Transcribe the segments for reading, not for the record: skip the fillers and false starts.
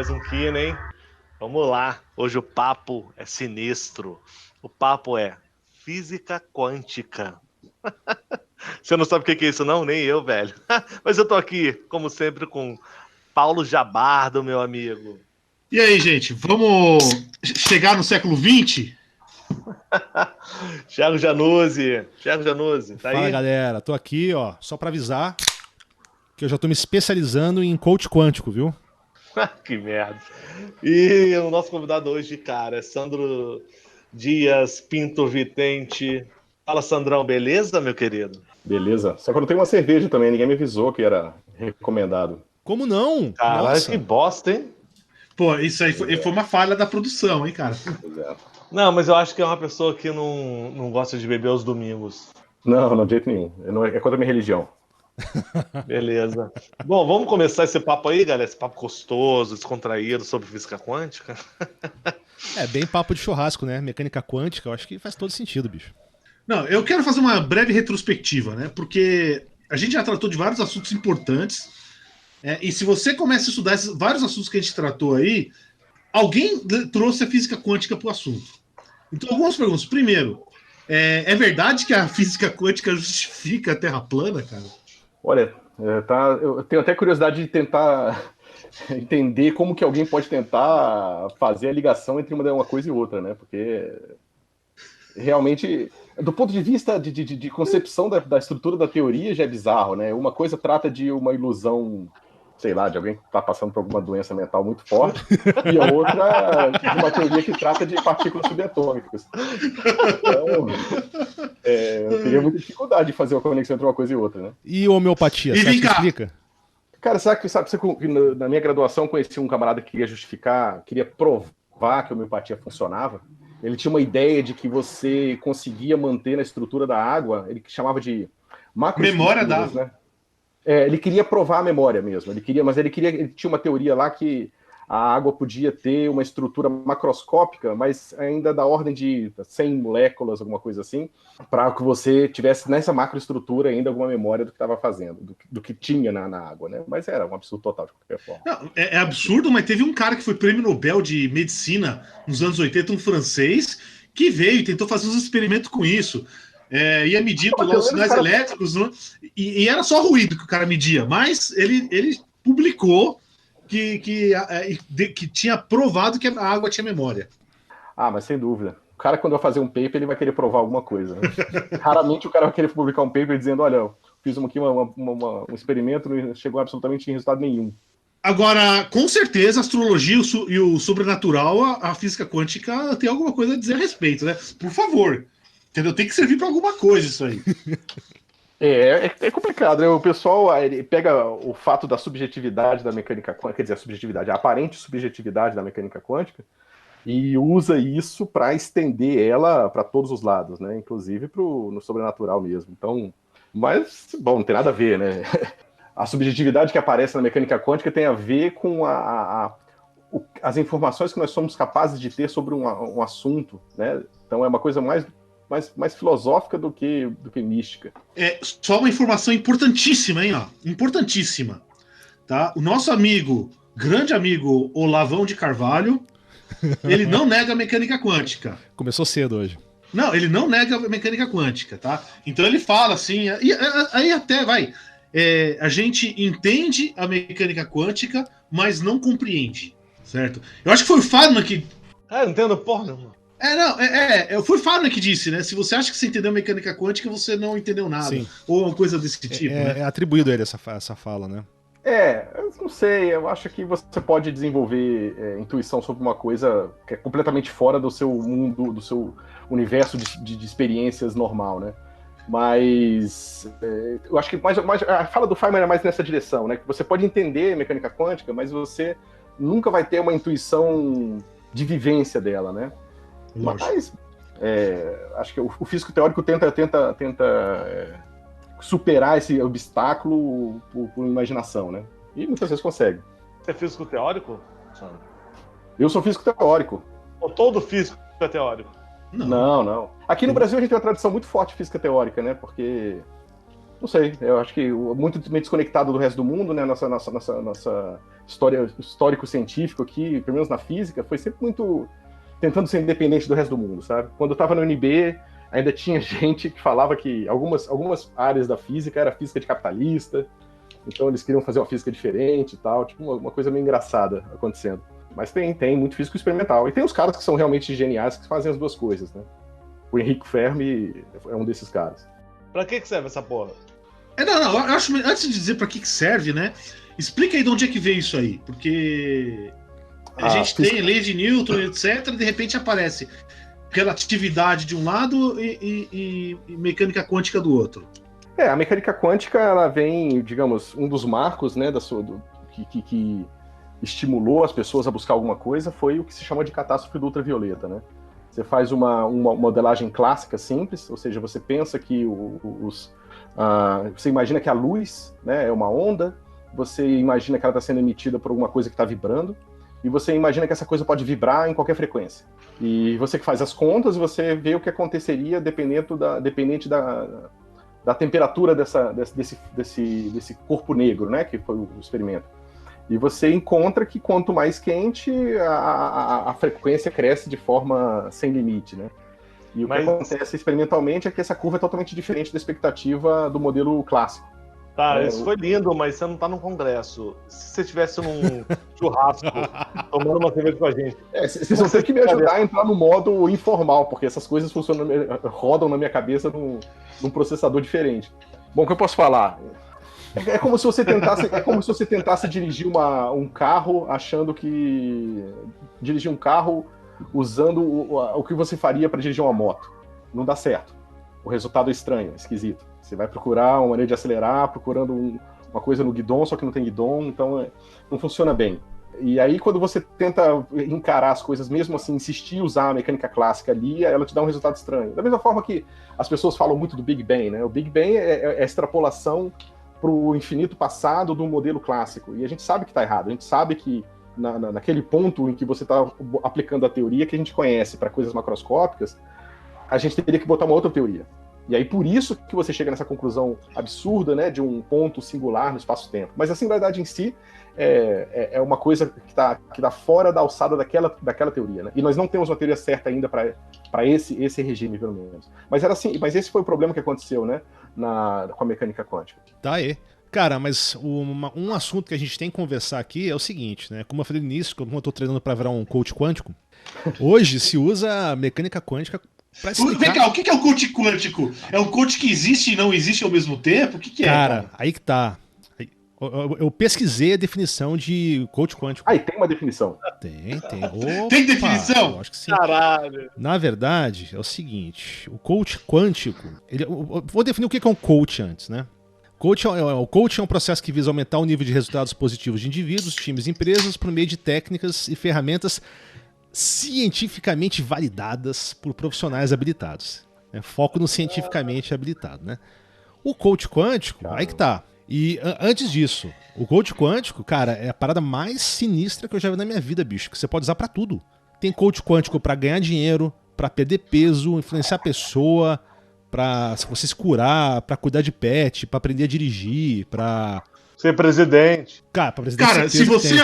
mais um Kina, hein? Vamos lá. Hoje o papo é sinistro. O papo é física quântica. Você não sabe o que é isso, não? Nem eu, velho. Mas eu tô aqui, como sempre, com Paulo Jabardo, meu amigo. E aí, gente, vamos chegar no século XX? Thiago Januzzi. Thiago Januzzi, tá Fala, aí? galera. Tô aqui, ó, só pra avisar que eu já tô me especializando em coach quântico, viu? Que merda. E o nosso convidado hoje, cara, é Sandro Dias Pinto Vitente. Fala, Sandrão, beleza, meu querido? Beleza. Só que eu não tenho uma cerveja também, ninguém me avisou que era recomendado. Como não? Caralho, que Nossa. bosta, hein? Pô, isso aí foi uma falha da produção, hein, cara? Pois é. Não, mas eu acho que é uma pessoa que não gosta de beber aos domingos. Não, de jeito nenhum. É contra a minha religião. Beleza. Bom, vamos começar esse papo aí, galera. Esse papo gostoso, descontraído sobre física quântica. É bem papo de churrasco, né? Mecânica quântica, eu acho que faz todo sentido, bicho. Não, eu quero fazer uma breve retrospectiva, né? Porque a gente já tratou de vários assuntos importantes. E se você começa a estudar esses vários assuntos que a gente tratou aí, alguém trouxe a física quântica para o assunto. Então, algumas perguntas. Primeiro, é verdade que a física quântica justifica a Terra plana, cara? Olha, eu tenho até curiosidade de tentar entender como que alguém pode tentar fazer a ligação entre uma coisa e outra, né? Porque realmente, do ponto de vista de concepção da estrutura da teoria, já é bizarro, né? Uma coisa trata de uma ilusão, sei lá, de alguém que está passando por alguma doença mental muito forte, e a outra de uma teoria que trata de partículas subatômicas. Então, eu teria muita dificuldade de fazer uma conexão entre uma coisa e outra, né? E homeopatia, E você vem acha que cá. explica? Cara, sabe que na minha graduação conheci um camarada que queria justificar, queria provar que a homeopatia funcionava. Ele tinha uma ideia de que você conseguia manter na estrutura da água, ele que chamava de Memória da macroestruturas, água. né? Ele queria provar a memória mesmo. Ele tinha uma teoria lá que a água podia ter uma estrutura macroscópica, mas ainda da ordem de 100 moléculas, alguma coisa assim, para que você tivesse nessa macroestrutura ainda alguma memória do que estava fazendo, do que tinha na água, né? Mas era um absurdo total de qualquer forma. Não, é absurdo, mas teve um cara que foi prêmio Nobel de Medicina nos anos 80, um francês, que veio e tentou fazer uns experimentos com isso. Ia medindo lá os sinais elétricos, né? E era só ruído que o cara media, mas ele publicou que tinha provado que a água tinha memória. Ah, mas sem dúvida. O cara, quando vai fazer um paper, ele vai querer provar alguma coisa, né? Raramente o cara vai querer publicar um paper dizendo, olha, eu fiz aqui um experimento, não chegou absolutamente em resultado nenhum. Agora, com certeza, a astrologia e o sobrenatural, a física quântica tem alguma coisa a dizer a respeito, né? Por favor. Entendeu? Tem que servir para alguma coisa isso aí. É complicado, né? O pessoal ele pega o fato da subjetividade da mecânica quântica, quer dizer, a aparente subjetividade da mecânica quântica, e usa isso para estender ela para todos os lados, né? Inclusive no sobrenatural mesmo. Então, mas, bom, não tem nada a ver, né? A subjetividade que aparece na mecânica quântica tem a ver com as informações que nós somos capazes de ter sobre um assunto, né? Então é uma coisa mais filosófica do que mística. Só uma informação importantíssima, hein? Ó, importantíssima. Tá? O nosso grande amigo Olavão de Carvalho, ele não nega a mecânica quântica. Começou cedo hoje. Não, ele não nega a mecânica quântica, tá? Então ele fala assim, aí até vai. A gente entende a mecânica quântica, mas não compreende, certo? Eu acho que foi o Feynman que... Eu não entendo porra, não. Foi o Feynman que disse, né? Se você acha que você entendeu a mecânica quântica, você não entendeu nada. Sim. Ou uma coisa desse tipo, né? É atribuído a ele essa fala, né? Eu não sei, eu acho que você pode desenvolver intuição sobre uma coisa que é completamente fora do seu mundo, do seu universo de experiências normal, né? Mas eu acho que mais a fala do Feynman é mais nessa direção, né? Que você pode entender mecânica quântica, mas você nunca vai ter uma intuição de vivência dela, né? Lógico. Mas acho que o físico teórico tenta superar esse obstáculo por imaginação, né? E muitas vezes consegue. Você é físico teórico, Sandro? Eu sou físico teórico. Ou todo físico é teórico? Não. Aqui no Brasil a gente tem uma tradição muito forte de física teórica, né? Porque Não sei, eu acho que muito meio desconectado do resto do mundo, né? Nossa histórico científico aqui, pelo menos na física, foi sempre muito tentando ser independente do resto do mundo, sabe? Quando eu estava no UNB, ainda tinha gente que falava que algumas áreas da física era física de capitalista, então eles queriam fazer uma física diferente e tal, tipo uma coisa meio engraçada acontecendo. Mas tem muito físico experimental. E tem os caras que são realmente geniais que fazem as duas coisas, né? O Henrico Fermi é um desses caras. Pra que serve essa porra? Não, eu acho, antes de dizer pra que serve, né? Explica aí de onde é que veio isso aí. Porque a gente tem lei de Newton, etc., e de repente aparece relatividade de um lado e mecânica quântica do outro. A mecânica quântica, ela vem, digamos, um dos marcos, né, que estimulou as pessoas a buscar alguma coisa foi o que se chama de catástrofe do ultravioleta, né? Você faz uma modelagem clássica simples, ou seja, você pensa que você imagina que a luz, né, é uma onda, você imagina que ela está sendo emitida por alguma coisa que está vibrando, e você imagina que essa coisa pode vibrar em qualquer frequência. E você que faz as contas, você vê o que aconteceria dependente da temperatura desse corpo negro, né, que foi o experimento. E você encontra que quanto mais quente, a frequência cresce de forma sem limite, né? E o que acontece experimentalmente é que essa curva é totalmente diferente da expectativa do modelo clássico. Tá, isso foi lindo, mas você não tá num congresso. Se você estivesse num churrasco, tomando uma cerveja com a gente. Vocês vão ter que me ajudar a entrar no modo informal, porque essas coisas rodam na minha cabeça num processador diferente. Bom, o que eu posso falar? É como se você tentasse dirigir um carro achando que dirigir um carro usando o que você faria para dirigir uma moto. Não dá certo. O resultado é estranho, é esquisito. Você vai procurar uma maneira de acelerar, procurando uma coisa no guidão, só que não tem guidão, então não funciona bem. E aí, quando você tenta encarar as coisas, mesmo assim, insistir em usar a mecânica clássica ali, ela te dá um resultado estranho. Da mesma forma que as pessoas falam muito do Big Bang, né? O Big Bang é a extrapolação para o infinito passado do modelo clássico. E a gente sabe que está errado. A gente sabe que naquele ponto em que você está aplicando a teoria que a gente conhece para coisas macroscópicas, a gente teria que botar uma outra teoria. E aí, por isso que você chega nessa conclusão absurda, né, de um ponto singular no espaço-tempo. Mas a singularidade em si é uma coisa que tá fora da alçada daquela teoria, né? E nós não temos uma teoria certa ainda para esse regime, pelo menos. Mas mas esse foi o problema que aconteceu, né, com a mecânica quântica. Tá aí. Cara, mas um assunto que a gente tem que conversar aqui é o seguinte, né? Como eu falei no início, como eu tô treinando para virar um coach quântico, hoje se usa a mecânica quântica pra explicar... Vem cá, o que é o coach quântico? É um coach que existe e não existe ao mesmo tempo? O que é? Cara, aí que tá. Eu pesquisei a definição de coach quântico. Aí tem uma definição. Tem. Opa, tem definição? Eu acho que sim. Caralho. Na verdade, é o seguinte, o coach quântico... eu vou definir o que é um coach antes, né? O coach é um processo que visa aumentar o nível de resultados positivos de indivíduos, times e empresas por meio de técnicas e ferramentas cientificamente validadas por profissionais habilitados. Foco no cientificamente habilitado, né? O coach quântico, aí que tá. E antes disso, o coach quântico, cara, é a parada mais sinistra que eu já vi na minha vida, bicho, que você pode usar pra tudo. Tem coach quântico pra ganhar dinheiro, pra perder peso, influenciar a pessoa, pra você se curar, pra cuidar de pet, pra aprender a dirigir, pra... Ser presidente. Cara, se você,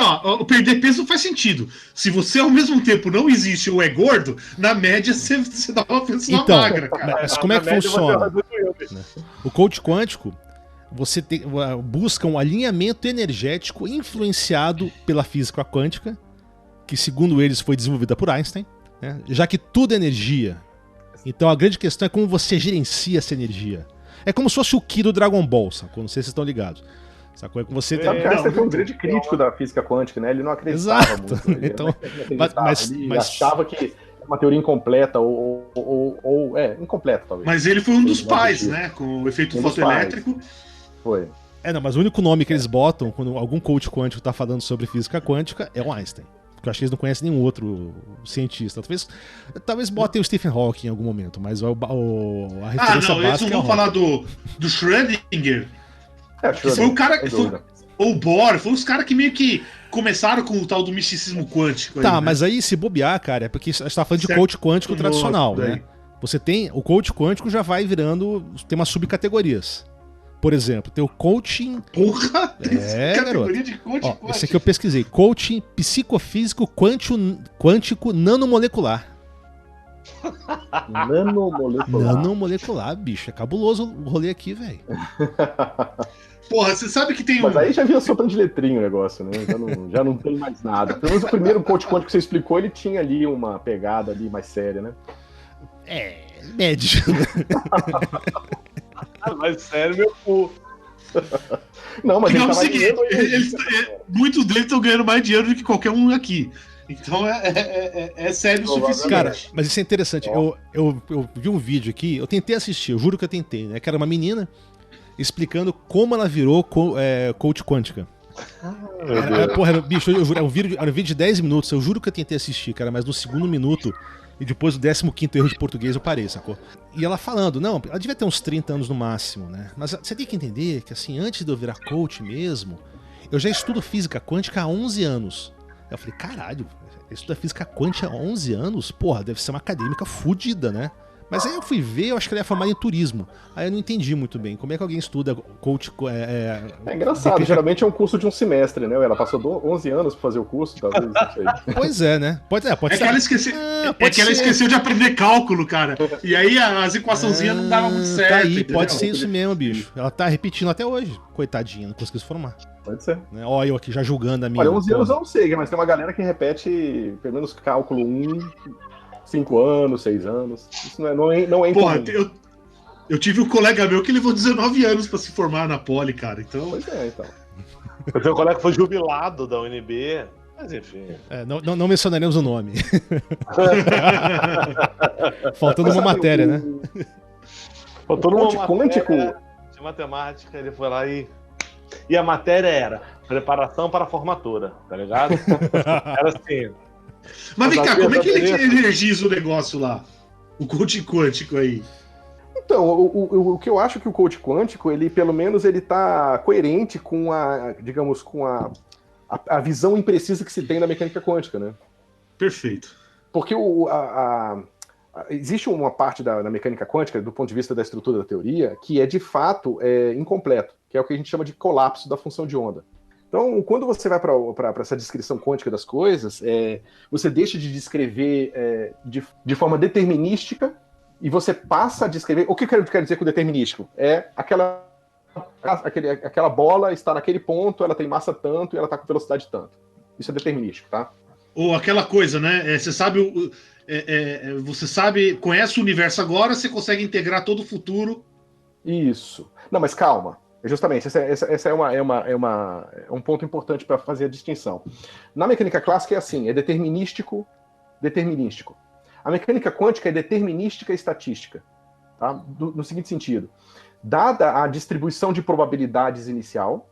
perder peso não faz sentido. Se você ao mesmo tempo não existe ou é gordo, na média você dá uma pessoa magra, cara. Mas como é que funciona? O coach quântico, você busca um alinhamento energético influenciado pela física quântica, que segundo eles foi desenvolvida por Einstein, né? Já que tudo é energia. Então a grande questão é como você gerencia essa energia. É como se fosse o Ki do Dragon Ball, sacou? Não sei se vocês estão ligados. Sacou? É que você Sabe que Einstein foi um grande crítico da física quântica, né? Ele não acreditava muito. Então, ele achava que é uma teoria incompleta ou incompleta, talvez. Mas ele foi um dos pais, né? Com o efeito fotoelétrico. Foi. Não, mas o único nome que eles botam quando algum coach quântico tá falando sobre física quântica é o Einstein. Porque eu acho que eles não conhecem nenhum outro cientista. Talvez botem o Stephen Hawking em algum momento, mas a referência básica eles não vão falar do Schrödinger. Que foi o cara. Ou o Bohr, foi os caras que meio que começaram com o tal do misticismo quântico. Tá, mas aí se bobear, cara, é porque a gente tá falando de coach quântico tradicional, né? Você tem. O coach quântico já vai virando. Tem umas subcategorias. Por exemplo, tem o coaching... Porra! Categoria de coaching quântico. Esse aqui eu pesquisei. Coaching psicofísico quântico nanomolecular. Nanomolecular, bicho. É cabuloso o rolê aqui, velho. Porra, você sabe que tem um... Mas aí já vira sopa de letrinho o negócio, né? Já não tem mais nada. Pelo menos o primeiro coach quântico que você explicou, ele tinha ali uma pegada ali mais séria, né? Médio. Mas sério, meu cu. Não, mas Digamos ele tava muitos deles estão ganhando mais dinheiro do que qualquer um aqui. Então é sério o suficiente. Cara, mas isso é interessante. Eu vi um vídeo aqui, eu tentei assistir, eu juro que eu tentei, né? Que era uma menina explicando como ela virou coach quântica. Bicho, eu juro, era um vídeo de 10 minutos, eu juro que eu tentei assistir, cara, mas no segundo minuto e depois do 15º erro de português eu parei, sacou? E ela falando, não, ela devia ter uns 30 anos no máximo, né? Mas você tem que entender que, assim, antes de eu virar coach mesmo, eu já estudo física quântica há 11 anos. Eu falei, caralho, estuda física quântica há 11 anos? Porra, deve ser uma acadêmica fodida, né? Mas aí eu fui ver, eu acho que ela é formada em turismo. Aí eu não entendi muito bem. Como é que alguém estuda coach... É engraçado, geralmente é um curso de um semestre, né? Ela passou 11 anos pra fazer o curso, talvez, não sei. Pois é, né? Pode ser. Que ela esqueceu de aprender cálculo, cara. E aí as equaçãozinhas não davam muito certo. Tá aí, entendeu? pode ser isso mesmo, bicho. Ela tá repetindo até hoje. Coitadinha, não conseguiu se formar. Pode ser. Né? Ó, eu aqui já julgando a minha. Olha, 11 anos eu não sei, mas tem uma galera que repete pelo menos cálculo 1, 5 anos, 6 anos. Isso não é Porra, incomum. eu tive um colega meu que levou 19 anos pra se formar na Poli, cara. Então... Pois é, então. Eu tenho um colega que foi jubilado da UNB, mas enfim. Não mencionaremos o nome. Faltando uma matéria, né? Faltou O uma coach matéria de matemática, ele foi lá e a matéria era preparação para a formatura, tá ligado? Era assim. Mas vem cá, como é que ele energiza o negócio lá? O coach quântico aí. Então, o que eu acho que o coach quântico, ele pelo menos ele tá coerente com a visão imprecisa que se tem da mecânica quântica, né? Perfeito. Porque existe uma parte da mecânica quântica, do ponto de vista da estrutura da teoria, que é de fato incompleto, que é o que a gente chama de colapso da função de onda. Então, quando você vai para essa descrição quântica das coisas, você deixa de descrever de forma determinística e você passa a descrever... O que eu quero dizer com determinístico? É aquela bola está naquele ponto, ela tem massa tanto e ela está com velocidade tanto. Isso é determinístico, tá? Ou aquela coisa, né? Você sabe, conhece o universo agora, você consegue integrar todo o futuro. Isso. Não, mas calma. Justamente, essa é um ponto importante para fazer a distinção. Na mecânica clássica é assim, é determinístico. A mecânica quântica é determinística e estatística. Tá? No seguinte sentido, dada a distribuição de probabilidades inicial,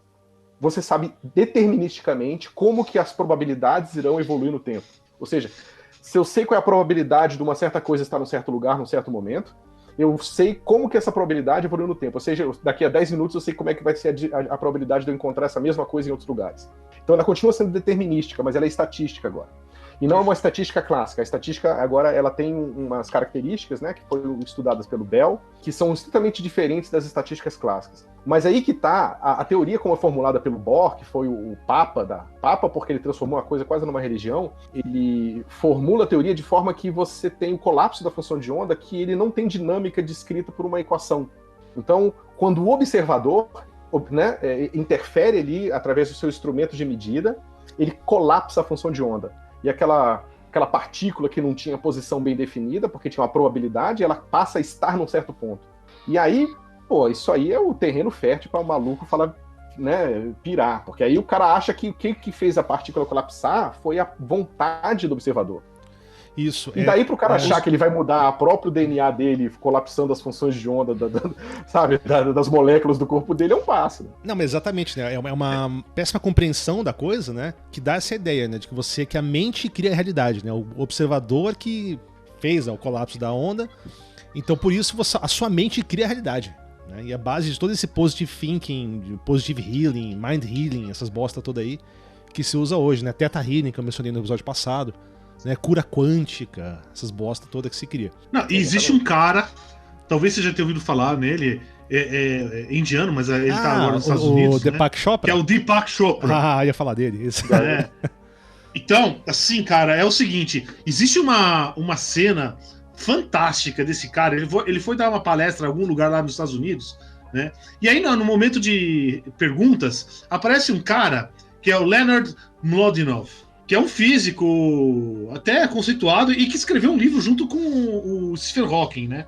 você sabe deterministicamente como que as probabilidades irão evoluir no tempo. Ou seja, se eu sei qual é a probabilidade de uma certa coisa estar num certo lugar, num certo momento, eu sei como que essa probabilidade evolui no tempo. Ou seja, daqui a 10 minutos eu sei como é que vai ser a probabilidade de eu encontrar essa mesma coisa em outros lugares. Então ela continua sendo determinística, mas ela é estatística agora. E não é uma estatística clássica. A estatística agora ela tem umas características, né, que foram estudadas pelo Bell, que são estritamente diferentes das estatísticas clássicas. Mas aí que está a teoria como é formulada pelo Bohr, que foi o Papa, porque ele transformou a coisa quase numa religião, ele formula a teoria de forma que você tem o colapso da função de onda, que ele não tem dinâmica descrita por uma equação. Então, quando o observador, né, interfere ali através do seu instrumento de medida, ele colapsa a função de onda. E aquela partícula que não tinha posição bem definida, porque tinha uma probabilidade, ela passa a estar num certo ponto. E aí, isso aí é o terreno fértil para o maluco falar, né, pirar. Porque aí o cara acha que o que fez a partícula colapsar foi a vontade do observador. Isso. E daí pro cara achar que ele vai mudar o próprio DNA dele, colapsando as funções de onda, sabe, das moléculas do corpo dele, é um passo. Né? Não, mas exatamente, né? É uma péssima compreensão da coisa, né? Que dá essa ideia, né? De que a mente cria a realidade, né? O observador que fez o colapso da onda. Então, por isso, a sua mente cria a realidade. Né? E a base de todo esse positive thinking, positive healing, mind healing, essas bosta toda aí, que se usa hoje, né? Theta healing, que eu mencionei no episódio passado. Né, cura quântica, essas bosta toda que se cria. Não, e existe um cara, talvez você já tenha ouvido falar nele, indiano, mas ele tá agora nos Estados Unidos, o Deepak Chopra? Que é o Deepak Chopra. Ia falar dele. Isso. Então, assim, cara, é o seguinte, existe uma cena fantástica desse cara, ele foi dar uma palestra em algum lugar lá nos Estados Unidos, né? E aí, no momento de perguntas, aparece um cara que é o Leonard Mlodinov, que é um físico até conceituado e que escreveu um livro junto com o Stephen Hawking, né?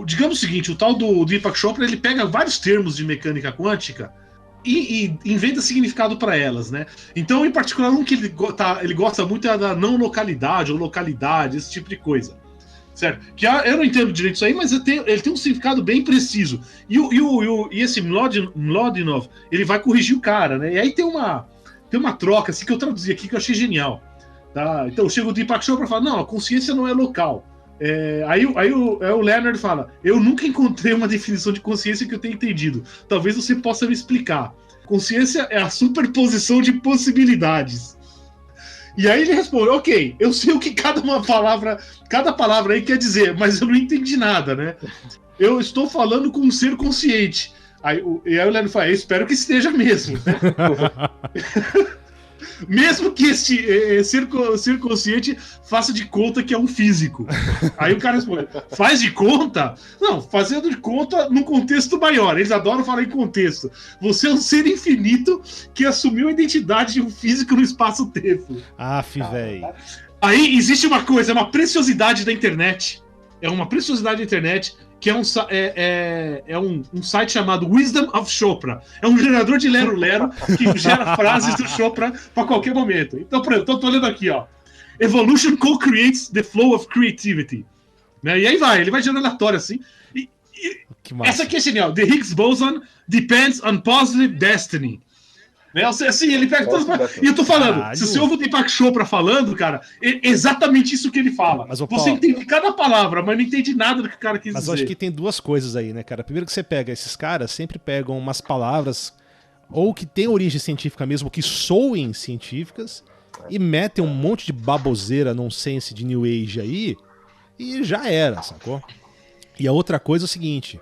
Digamos o seguinte, o tal do Deepak Chopra, ele pega vários termos de mecânica quântica e inventa significado para elas, né? Então, em particular, um que ele gosta muito é da não localidade ou localidade, esse tipo de coisa. Certo? Que eu não entendo direito isso aí, mas ele tem um significado bem preciso. E esse Mlodinov, ele vai corrigir o cara, né? E aí tem uma troca assim, que eu traduzi aqui que eu achei genial. Tá? Então chega o Deepak Chopra e fala: não, a consciência não é local. Aí o Leonard fala: eu nunca encontrei uma definição de consciência que eu tenha entendido. Talvez você possa me explicar. Consciência é a superposição de possibilidades. E aí ele responde: ok, eu sei o que cada palavra aí quer dizer, mas eu não entendi nada, né? Eu estou falando com um ser consciente. Aí o Leonard fala: eu espero que esteja mesmo. Mesmo que este ser consciente faça de conta que é um físico. Aí o cara responde: faz de conta? Não, fazendo de conta num contexto maior. Eles adoram falar em contexto. Você é um ser infinito que assumiu a identidade de um físico no espaço-tempo. Véi. Aí existe uma coisa, uma preciosidade da internet. É uma preciosidade da internet que é um site chamado Wisdom of Chopra. É um gerador de lero-lero que gera frases do Chopra para qualquer momento. Então, por exemplo, tô lendo aqui, ó. Evolution co-creates the flow of creativity. Né? E aí ele vai gerando aleatório assim. Essa aqui é genial. The Higgs boson depends on positive destiny. Né? Assim, ele pega todas. E eu tô falando, se você ouve o Deepak Chopra falando, cara, é exatamente isso que ele fala. Mas, você entende cada palavra, mas não entende nada do que o cara quis dizer. Mas eu acho que tem duas coisas aí, né, cara? Primeiro que você pega, esses caras sempre pegam umas palavras ou que tem origem científica mesmo, que soem científicas, e metem um monte de baboseira nonsense de New Age aí, e já era, sacou? E a outra coisa é o seguinte: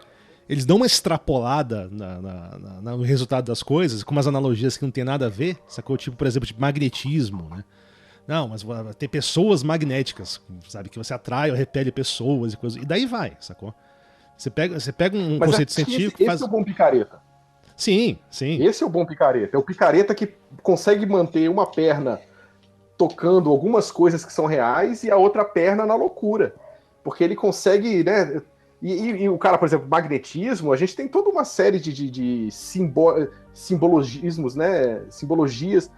eles dão uma extrapolada no resultado das coisas, com umas analogias que não tem nada a ver, sacou? Tipo, por exemplo, tipo magnetismo, né? Não, mas tem pessoas magnéticas, sabe? Que você atrai ou repele pessoas e coisas. E daí vai, sacou? Você pega um conceito científico... Esse é o bom picareta. Sim. Esse é o bom picareta. É o picareta que consegue manter uma perna tocando algumas coisas que são reais e a outra perna na loucura. Porque ele consegue, né... E o cara, por exemplo, magnetismo, a gente tem toda uma série de simbologismos, né? Simbologias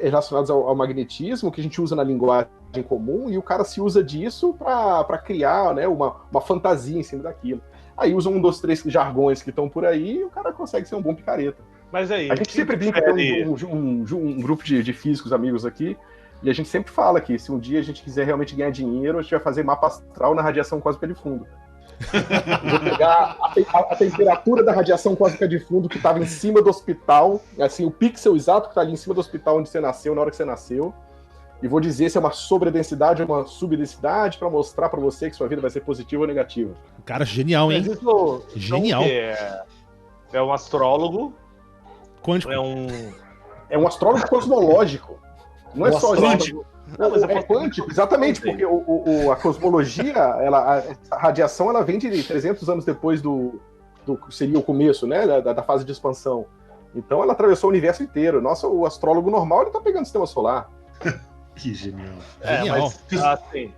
relacionadas ao magnetismo que a gente usa na linguagem comum, e o cara se usa disso para criar, né, uma fantasia em cima daquilo. Aí usa um dos três jargões que estão por aí e o cara consegue ser um bom picareta. Mas aí, a gente sempre brinca, tem um grupo de físicos amigos aqui, e a gente sempre fala que se um dia a gente quiser realmente ganhar dinheiro, a gente vai fazer mapa astral na radiação cósmica de fundo. Vou pegar a temperatura da radiação cósmica de fundo que estava em cima do hospital, assim, o pixel exato que está ali em cima do hospital onde você nasceu, na hora que você nasceu, e vou dizer se é uma sobredensidade ou uma subdensidade para mostrar para você que sua vida vai ser positiva ou negativa. Cara, genial, hein? Genial. É um astrólogo. Quântico. É um astrólogo cosmológico. Não é só quântico. É quântico, exatamente, porque a cosmologia, a radiação, ela vem de 300 anos depois do seria o começo, né, da fase de expansão. Então ela atravessou o universo inteiro. Nossa, o astrólogo normal, ele tá pegando o sistema solar. Que genial. Mas, assim,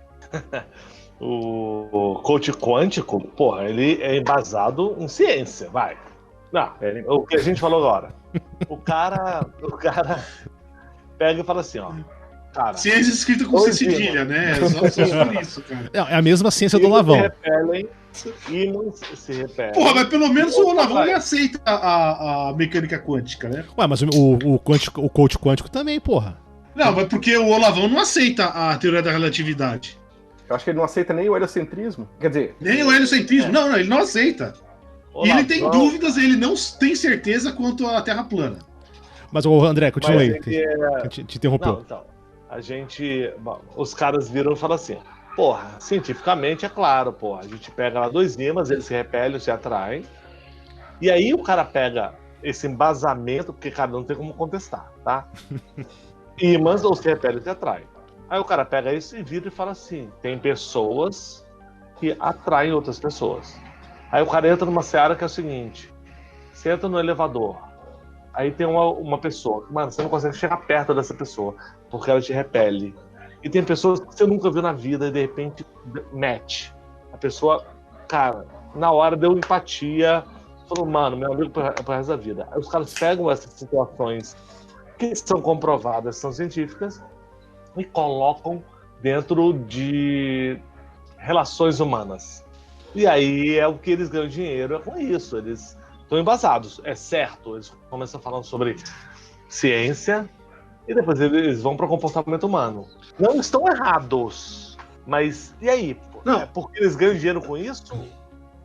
o coach quântico, porra, ele é embasado em ciência, vai. Não, o que a gente falou agora. O cara pega e fala assim, ó. Cara, ciência escrita com C cedilha, né? Só por isso, cara. É a mesma ciência do Olavão. Repelem e não se repelem. Porra, mas pelo menos o Olavão ele aceita a mecânica quântica, né? Ué, mas o coach quântico também, porra. Não, mas porque o Olavão não aceita a teoria da relatividade. Eu acho que ele não aceita nem o heliocentrismo. Quer dizer... Nem o heliocentrismo. Não, ele não aceita. E ele tem dúvidas, ele não tem certeza quanto à Terra plana. Mas, André, continua aí. Te interrompeu. Não, então, os caras viram e falam assim, porra, cientificamente é claro, porra, a gente pega lá dois ímãs, eles se repelem, se atraem, E aí o cara pega esse embasamento, porque, cara, não tem como contestar, tá? Ímãs ou se repele, se atrai. Aí o cara pega isso e vira e fala assim: tem pessoas que atraem outras pessoas. Aí o cara entra numa seara que é o seguinte: você entra no elevador, aí tem uma pessoa, mano, você não consegue chegar perto dessa pessoa, porque ela te repele. E tem pessoas que você nunca viu na vida e de repente match. A pessoa, cara, na hora deu empatia, falou, mano, meu amigo pro resto da vida. Aí os caras pegam essas situações que são comprovadas, são científicas, e colocam dentro de relações humanas. E aí é o que eles ganham dinheiro, é com isso. Eles estão embasados, é certo. Eles começam falando sobre ciência e depois eles vão para o comportamento humano. Não estão errados, mas e aí? Não. É porque eles ganham dinheiro com isso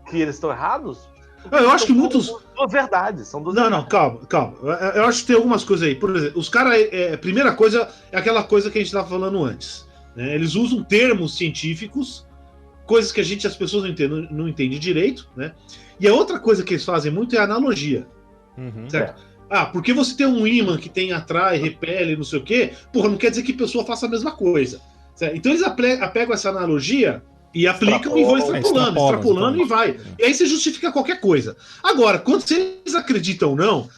que eles estão errados? Eu acho que muitos... São duas verdades. São duas Não, verdades. calma. Eu acho que tem algumas coisas aí. Por exemplo, os caras... primeira coisa é aquela coisa que a gente estava falando antes. Né? Eles usam termos científicos, coisas que as pessoas não entendem direito, né? E a outra coisa que eles fazem muito é a analogia. Uhum. Certo? Porque você tem um ímã que tem atrai, repele, não sei o quê, porra, não quer dizer que a pessoa faça a mesma coisa. Certo? Então eles pegam essa analogia e aplicam e vão extrapolando e vai. E aí você justifica qualquer coisa. Agora, quando vocês acreditam ou não,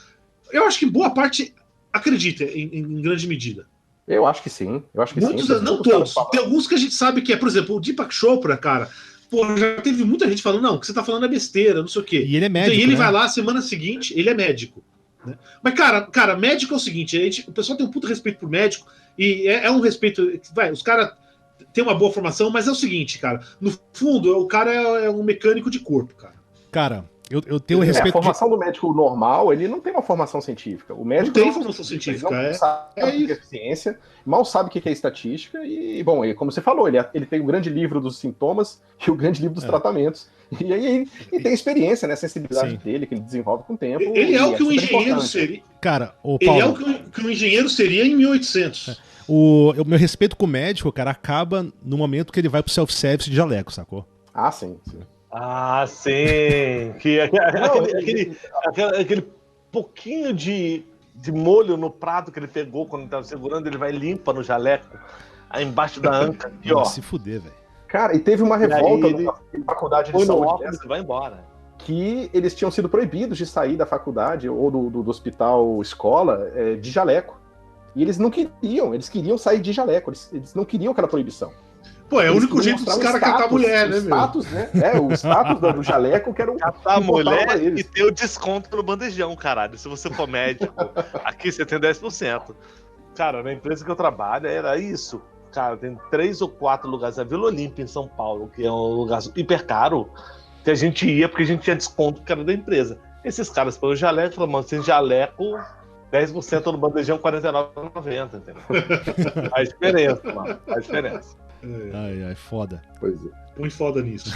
eu acho que boa parte acredita em grande medida. Eu acho que sim. Muitos, não todos. Tem alguns que a gente sabe que é, por exemplo, o Deepak Chopra, cara. Pô, já teve muita gente falando, não, o que você tá falando é besteira, não sei o quê. E ele é médico. E ele vai lá, semana seguinte, ele é médico. Né? Mas, cara, médico é o seguinte, o pessoal tem um puto respeito por médico, e é um respeito. Os caras têm uma boa formação, mas é o seguinte, cara, no fundo, o cara é um mecânico de corpo, cara. Cara, eu tenho respeito. A formação do médico normal, ele não tem uma formação científica. O médico não tem formação científica, não sabe o que é ciência, mal sabe o que é estatística, e, bom, como você falou, ele tem o grande livro dos sintomas e o grande livro dos tratamentos. E aí ele tem experiência, né? A sensibilidade dele, que ele desenvolve com o tempo. Ele é o que o engenheiro seria. Cara, Paulo, ele é o que o engenheiro seria em 1800. O meu respeito com o médico, cara, acaba no momento que ele vai pro self-service de jaleco, sacou? Ah, sim. Ah, sim. Aquele pouquinho de molho no prato que ele pegou quando estava segurando, ele vai limpa no jaleco, aí embaixo da anca. Aqui, ó. Se fuder, velho. Cara, e teve uma revolta na faculdade de saúde e vai embora. Que eles tinham sido proibidos de sair da faculdade ou do hospital escola de jaleco. E eles não queriam, eles queriam sair de jaleco, eles não queriam aquela proibição. Pô, é o único jeito dos caras catar a mulher, né, meu? O status do jaleco que era o catar a mulher e ter o desconto no bandejão, caralho. Se você for médico, aqui você tem 10%. Cara, na empresa que eu trabalho era isso. Cara, tem 3 ou 4 lugares. A Vila Olímpia, em São Paulo, que é um lugar hiper caro, que a gente ia porque a gente tinha desconto que era da empresa. Esses caras põem o jaleco e falam, mano, sem jaleco, 10% no bandejão, R$49,90, entendeu? Faz diferença, mano. Faz diferença. Ai, foda. Pois é. Muito foda nisso.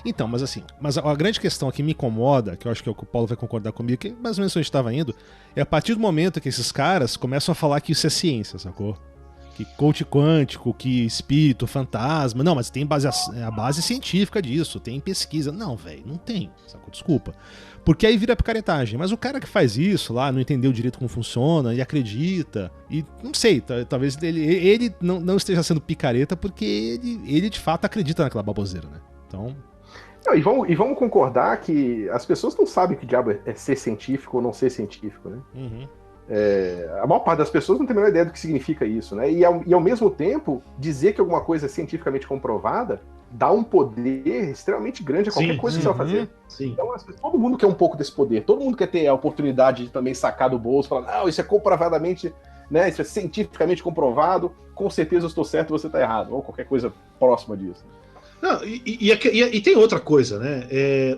Então, mas a grande questão que me incomoda, que eu acho que é o que o Paulo vai concordar comigo, que mais ou menos onde a gente estava indo, é a partir do momento que esses caras começam a falar que isso é ciência, sacou? Que coach quântico, que espírito, fantasma. Não, mas tem a base científica disso, tem pesquisa. Não, velho, não tem, sacou? Desculpa. Porque aí vira picaretagem. Mas o cara que faz isso lá, não entendeu direito como funciona, e acredita, e não sei, talvez ele não esteja sendo picareta porque ele de fato acredita naquela baboseira, né? Então... E vamos concordar que as pessoas não sabem que diabo é ser científico ou não ser científico, né? Uhum. A maior parte das pessoas não tem a menor ideia do que significa isso, né? E ao mesmo tempo, dizer que alguma coisa é cientificamente comprovada dá um poder extremamente grande a qualquer coisa que você vai fazer. Sim. Então, todo mundo quer um pouco desse poder, todo mundo quer ter a oportunidade de também sacar do bolso, falar, não, isso é comprovadamente, né? Isso é cientificamente comprovado, com certeza eu estou certo, você está errado, ou qualquer coisa próxima disso. Não, e tem outra coisa, né?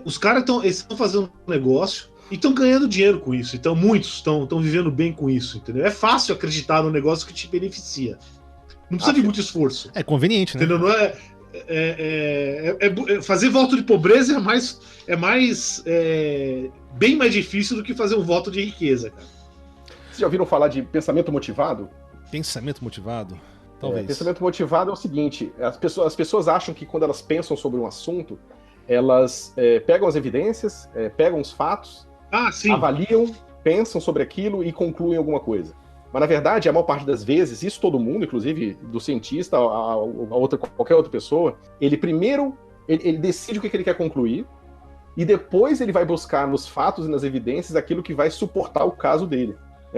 Os caras estão fazendo um negócio e estão ganhando dinheiro com isso. Então, muitos estão vivendo bem com isso, entendeu? É fácil acreditar no negócio que te beneficia. Não precisa de muito esforço. É conveniente, né? Entendeu? Não fazer voto de pobreza bem mais difícil do que fazer um voto de riqueza, cara. Vocês já ouviram falar de pensamento motivado? Pensamento motivado? Talvez. Pensamento motivado é o seguinte, as pessoas acham que quando elas pensam sobre um assunto, elas pegam as evidências, pegam os fatos, Sim. avaliam, pensam sobre aquilo e concluem alguma coisa. Mas, na verdade, a maior parte das vezes, isso todo mundo, inclusive do cientista qualquer outra pessoa, ele primeiro ele decide o que ele quer concluir e depois ele vai buscar nos fatos e nas evidências aquilo que vai suportar o caso dele.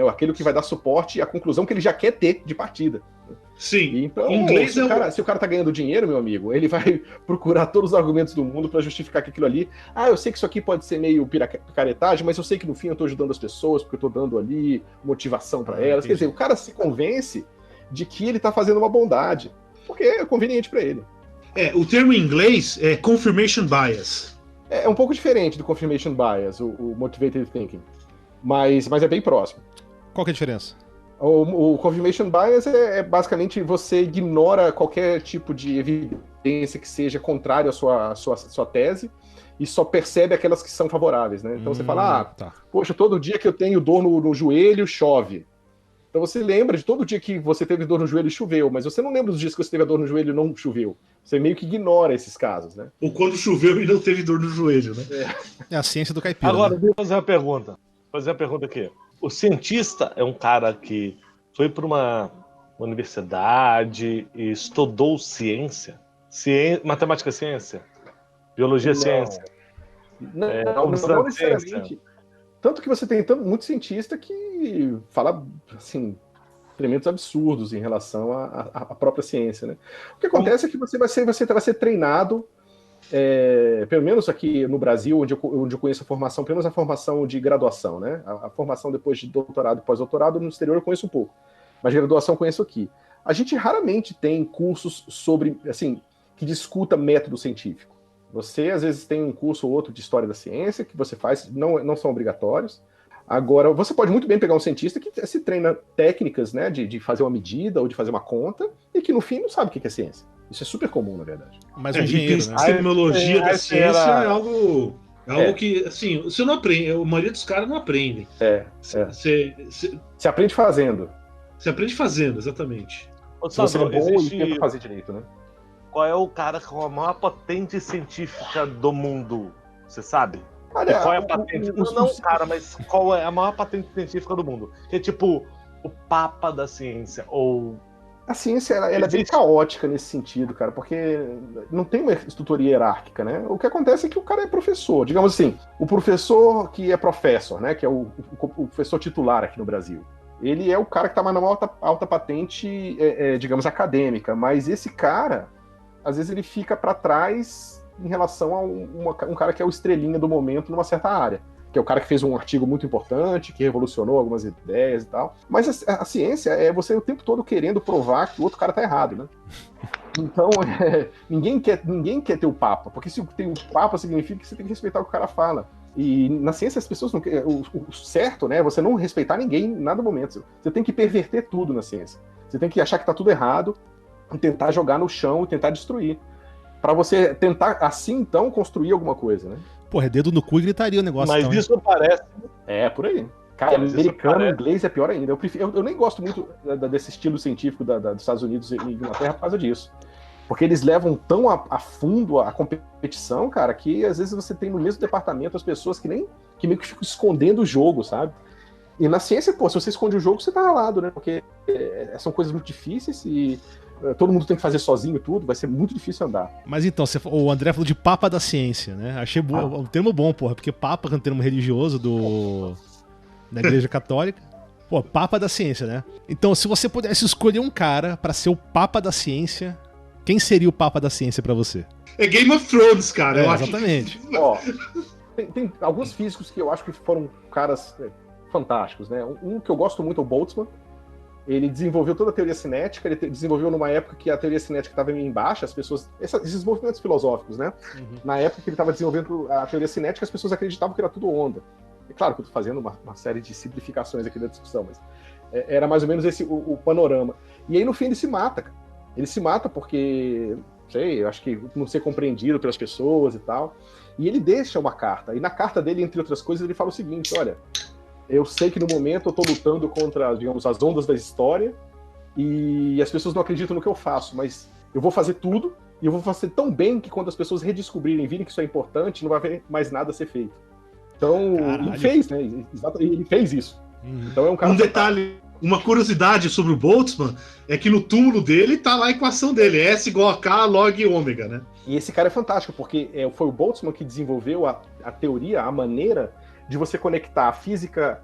Aquilo que vai dar suporte à conclusão que ele já quer ter de partida. Sim. Então, em inglês se o cara tá ganhando dinheiro, meu amigo, ele vai procurar todos os argumentos do mundo para justificar que aquilo ali... eu sei que isso aqui pode ser meio picaretagem, mas eu sei que no fim eu tô ajudando as pessoas, porque eu tô dando ali motivação para elas. Entendi. Quer dizer, o cara se convence de que ele tá fazendo uma bondade, porque é conveniente para ele. O termo em inglês é confirmation bias. É um pouco diferente do confirmation bias, o motivated thinking, mas é bem próximo. Qual que é a diferença? O confirmation bias é basicamente você ignora qualquer tipo de evidência que seja contrário à sua tese e só percebe aquelas que são favoráveis, né? Então você fala, tá. Poxa, todo dia que eu tenho dor no joelho, chove. Então você lembra de todo dia que você teve dor no joelho e choveu, mas você não lembra dos dias que você teve a dor no joelho e não choveu. Você meio que ignora esses casos, né? Ou quando choveu e não teve dor no joelho, né? É a ciência do caipira. Agora, né? deixa eu fazer uma pergunta. Vou fazer uma pergunta aqui. O cientista é um cara que foi para uma universidade e estudou matemática é ciência, biologia é ciência. Não necessariamente. Tanto que você tem muito cientista que fala assim, tremendos absurdos em relação à própria ciência, né? O que acontece é que você vai ser treinado, pelo menos aqui no Brasil, onde eu conheço a formação, pelo menos a formação de graduação, né? A formação depois de doutorado e pós-doutorado no exterior eu conheço um pouco, mas graduação eu conheço aqui. A gente raramente tem cursos sobre, assim, que discuta método científico. Você, às vezes, tem um curso ou outro de história da ciência que você faz, não são obrigatórios. Agora, você pode muito bem pegar um cientista que se treina técnicas, né, de fazer uma medida ou de fazer uma conta e que, no fim, não sabe o que é ciência. Isso é super comum, na verdade. Mas o engenheiro, né? Epistemologia da ciência é algo É. que, assim, você não aprende, a maioria dos caras não aprendem. Se aprende fazendo. Você aprende fazendo, exatamente. Ô, Se você é Sandro, bom e tenta fazer direito, né? qual é o cara com a maior patente científica do mundo? Você sabe? Olha, Qual é a patente? Não, cara, mas qual é a maior patente científica do mundo? Que é tipo o papa da ciência, ou... A ciência ela é bem caótica nesse sentido, cara, porque não tem uma estrutura hierárquica, né? O que acontece é que o cara é professor. Digamos assim, o professor que é professor, né? Que é o professor titular aqui no Brasil. Ele é o cara que está mais numa alta patente, digamos, acadêmica. Mas esse cara, às vezes, ele fica para trás em relação a um cara que é o estrelinha do momento numa certa área. Que é o cara que fez um artigo muito importante, que revolucionou algumas ideias e tal. Mas a ciência é você o tempo todo querendo provar que o outro cara tá errado, né? Então, ninguém quer ter o papa, porque se tem o papa significa que você tem que respeitar o que o cara fala. E na ciência as pessoas não querem... O certo, né, é você não respeitar ninguém em nada momento. Você tem que perverter tudo na ciência. Você tem que achar que tá tudo errado, e tentar jogar no chão e tentar destruir. Pra você tentar, assim, então, construir alguma coisa, né? Porra, é dedo no cu e gritaria o negócio. Mas então, isso parece... É, por aí. Cara, Mas americano, inglês é pior ainda. Eu nem gosto muito desse estilo científico dos Estados Unidos e Inglaterra por causa disso. Porque eles levam tão a fundo a competição, cara, que às vezes você tem no mesmo departamento as pessoas que meio que ficam escondendo o jogo, sabe? E na ciência, pô, se você esconde o jogo, você tá ralado, né? Porque são coisas muito difíceis e todo mundo tem que fazer sozinho tudo, vai ser muito difícil andar. Mas então, o André falou de papa da ciência, né? Achei um termo bom, porra, porque papa é um termo religioso da Igreja Católica. Pô, papa da ciência, né? Então, se você pudesse escolher um cara pra ser o papa da ciência, quem seria o papa da ciência pra você? É Game of Thrones, cara. Eu exatamente. Acho... Ó, tem alguns físicos que eu acho que foram caras fantásticos, né? Um que eu gosto muito é o Boltzmann. Ele desenvolveu toda a teoria cinética, ele desenvolveu numa época que a teoria cinética estava meio embaixo, as pessoas... Esses movimentos filosóficos, né? Uhum. Na época que ele estava desenvolvendo a teoria cinética, as pessoas acreditavam que era tudo onda. É claro que eu estou fazendo uma série de simplificações aqui da discussão, mas era mais ou menos esse o panorama. E aí, no fim, ele se mata, cara. Ele se mata porque, sei, eu acho que não ser compreendido pelas pessoas e tal. E ele deixa uma carta. E na carta dele, entre outras coisas, ele fala o seguinte, olha... Eu sei que no momento eu estou lutando contra, digamos, as ondas da história e as pessoas não acreditam no que eu faço, mas eu vou fazer tudo e eu vou fazer tão bem que quando as pessoas redescobrirem, virem que isso é importante, não vai haver mais nada a ser feito. Então, ele fez, né? Ele fez isso. Então é um cara. Um detalhe, uma curiosidade sobre o Boltzmann é que no túmulo dele tá lá a equação dele, S igual a K log ômega, né? E esse cara é fantástico, porque foi o Boltzmann que desenvolveu a teoria, a maneira de você conectar a física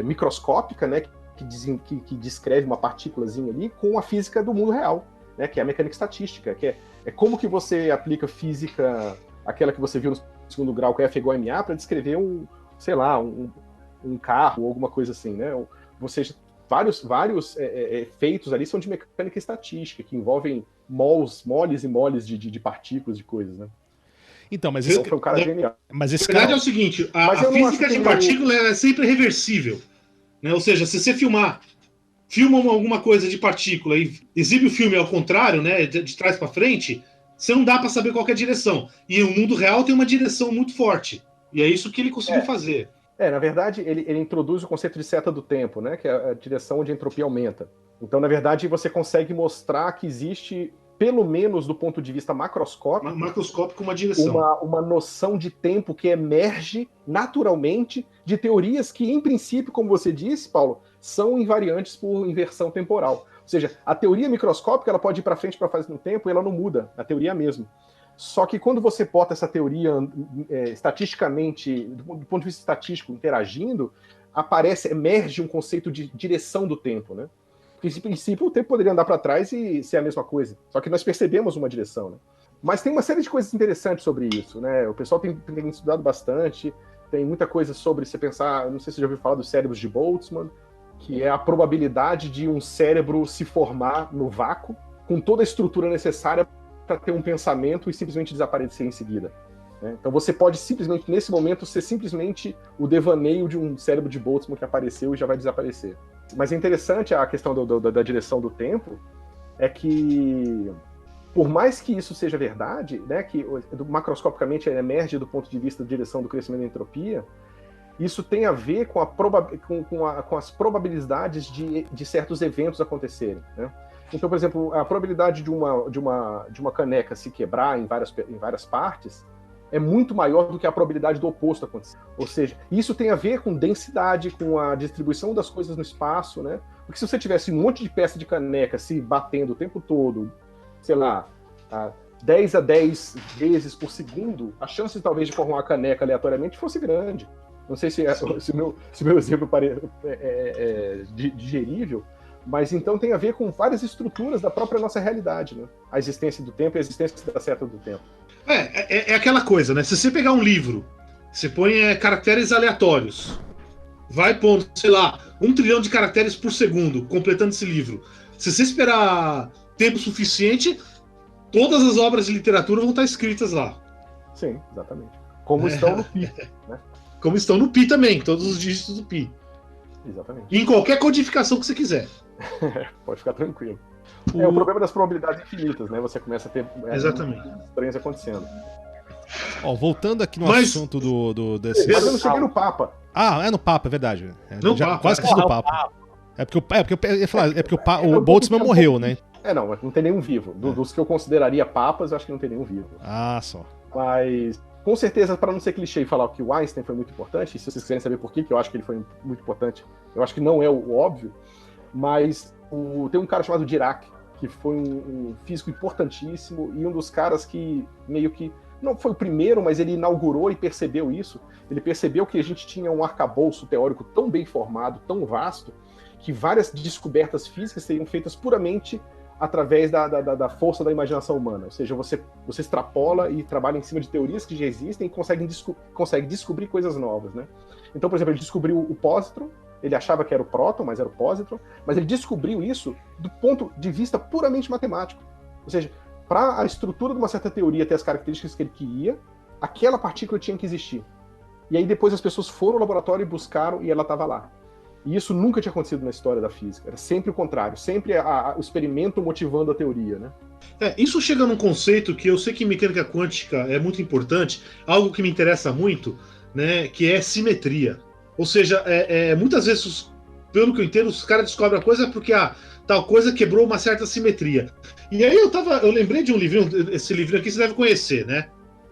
microscópica, né, que descreve uma partículazinha ali, com a física do mundo real, né, que é a mecânica estatística, que é como que você aplica física, aquela que você viu no segundo grau, que é F igual a MA, para descrever um carro ou alguma coisa assim, né? Ou seja, vários efeitos ali são de mecânica estatística, que envolvem moles e moles de partículas, de coisas, né? Então, mas esse foi um cara genial. Mas esse A verdade cara... é o seguinte, a física de partícula é sempre reversível, né? Ou seja, se você filma alguma coisa de partícula e exibe o filme ao contrário, né, de trás para frente, você não dá para saber qual que é a direção. E o mundo real tem uma direção muito forte. E é isso que ele conseguiu fazer. Na verdade, ele introduz o conceito de seta do tempo, né, que é a direção onde a entropia aumenta. Então, na verdade, você consegue mostrar que existe, pelo menos do ponto de vista macroscópico, uma direção. Uma noção de tempo que emerge naturalmente de teorias que, em princípio, como você disse, Paulo, são invariantes por inversão temporal. Ou seja, a teoria microscópica ela pode ir para frente para frente no tempo e ela não muda, a teoria é a mesma. Só que quando você bota essa teoria estatisticamente, do ponto de vista estatístico, interagindo, emerge um conceito de direção do tempo, né? Porque, em princípio, o tempo poderia andar para trás e ser a mesma coisa. Só que nós percebemos uma direção, né? Mas tem uma série de coisas interessantes sobre isso, né? O pessoal tem estudado bastante, tem muita coisa sobre você pensar, não sei se você já ouviu falar dos cérebros de Boltzmann, que é a probabilidade de um cérebro se formar no vácuo, com toda a estrutura necessária para ter um pensamento e simplesmente desaparecer em seguida. Né? Então você pode simplesmente, nesse momento, ser simplesmente o devaneio de um cérebro de Boltzmann que apareceu e já vai desaparecer. Mas é interessante a questão da direção do tempo, é que, por mais que isso seja verdade, né, que macroscopicamente emerge do ponto de vista da direção do crescimento da entropia, isso tem a ver com, com as probabilidades de certos eventos acontecerem, né? Então, por exemplo, a probabilidade de uma caneca se quebrar em várias partes é muito maior do que a probabilidade do oposto acontecer. Ou seja, isso tem a ver com densidade, com a distribuição das coisas no espaço, né? Porque se você tivesse um monte de peça de caneca se batendo o tempo todo, sei lá, 10 a 10 vezes por segundo, a chance talvez de formar uma caneca aleatoriamente fosse grande. Não sei se o meu exemplo é digerível, mas então tem a ver com várias estruturas da própria nossa realidade, né? A existência do tempo e a existência da seta do tempo. É aquela coisa, né? Se você pegar um livro, você põe caracteres aleatórios, vai pôr, sei lá, 1 trilhão de caracteres por segundo, completando esse livro. Se você esperar tempo suficiente, todas as obras de literatura vão estar escritas lá. Sim, exatamente. Como estão no Pi, né? Como estão no Pi também, todos os dígitos do Pi. Exatamente. E em qualquer codificação que você quiser. Pode ficar tranquilo. É o problema das probabilidades infinitas, né? Você começa a ter estranhas acontecendo. Ó, voltando aqui no assunto desse... Mas eu não cheguei no Papa. Ah, é no Papa, é verdade. Papa, quase esqueci do Papa. É porque o Boltzmann morreu, né? Não, mas não tem nenhum vivo. Dos que eu consideraria papas, eu acho que não tem nenhum vivo. Ah, só. Mas, com certeza, para não ser clichê e falar que o Einstein foi muito importante, e se vocês quiserem saber por que eu acho que ele foi muito importante, eu acho que não é o óbvio, mas tem um cara chamado Dirac, que foi um físico importantíssimo e um dos caras que meio que não foi o primeiro, mas ele inaugurou e percebeu isso. Ele percebeu que a gente tinha um arcabouço teórico tão bem formado, tão vasto, que várias descobertas físicas seriam feitas puramente através da força da imaginação humana. Ou seja, você extrapola e trabalha em cima de teorias que já existem e consegue descobrir coisas novas, né? Então, por exemplo, ele descobriu o pósitron. Ele achava que era o próton, mas era o pósitron, mas ele descobriu isso do ponto de vista puramente matemático. Ou seja, para a estrutura de uma certa teoria ter as características que ele queria, aquela partícula tinha que existir. E aí depois as pessoas foram ao laboratório e buscaram e ela estava lá. E isso nunca tinha acontecido na história da física. Era sempre o contrário, sempre o experimento motivando a teoria, né? Isso chega num conceito que eu sei que em mecânica quântica é muito importante, algo que me interessa muito, né, que é simetria. Ou seja, muitas vezes pelo que eu entendo, os caras descobrem a coisa porque tal coisa quebrou uma certa simetria. E aí eu lembrei de um livrinho, esse livrinho aqui você deve conhecer, né?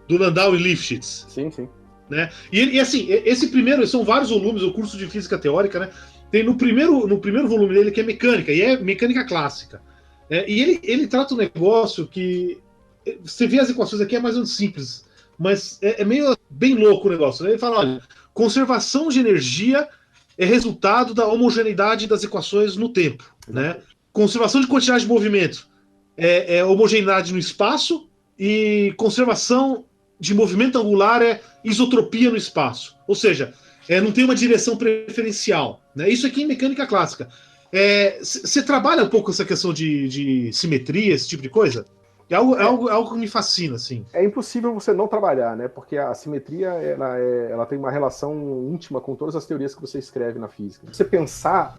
Do Landau e Lifshitz. Sim, sim. Né? E assim, esse primeiro, são vários volumes, o curso de física teórica, né? Tem no primeiro volume dele que é mecânica, e é mecânica clássica. E ele trata um negócio que você vê as equações aqui, é mais ou menos simples, mas é meio bem louco o negócio. Né? Ele fala: olha, conservação de energia é resultado da homogeneidade das equações no tempo. Né? Conservação de quantidade de movimento é homogeneidade no espaço, e conservação de movimento angular é isotropia no espaço. Ou seja, não tem uma direção preferencial. Né? Isso aqui em mecânica clássica. Você trabalha um pouco essa questão de simetria, esse tipo de coisa? É algo que me fascina, assim. É impossível você não trabalhar, né? Porque a simetria ela tem uma relação íntima com todas as teorias que você escreve na física. Se você pensar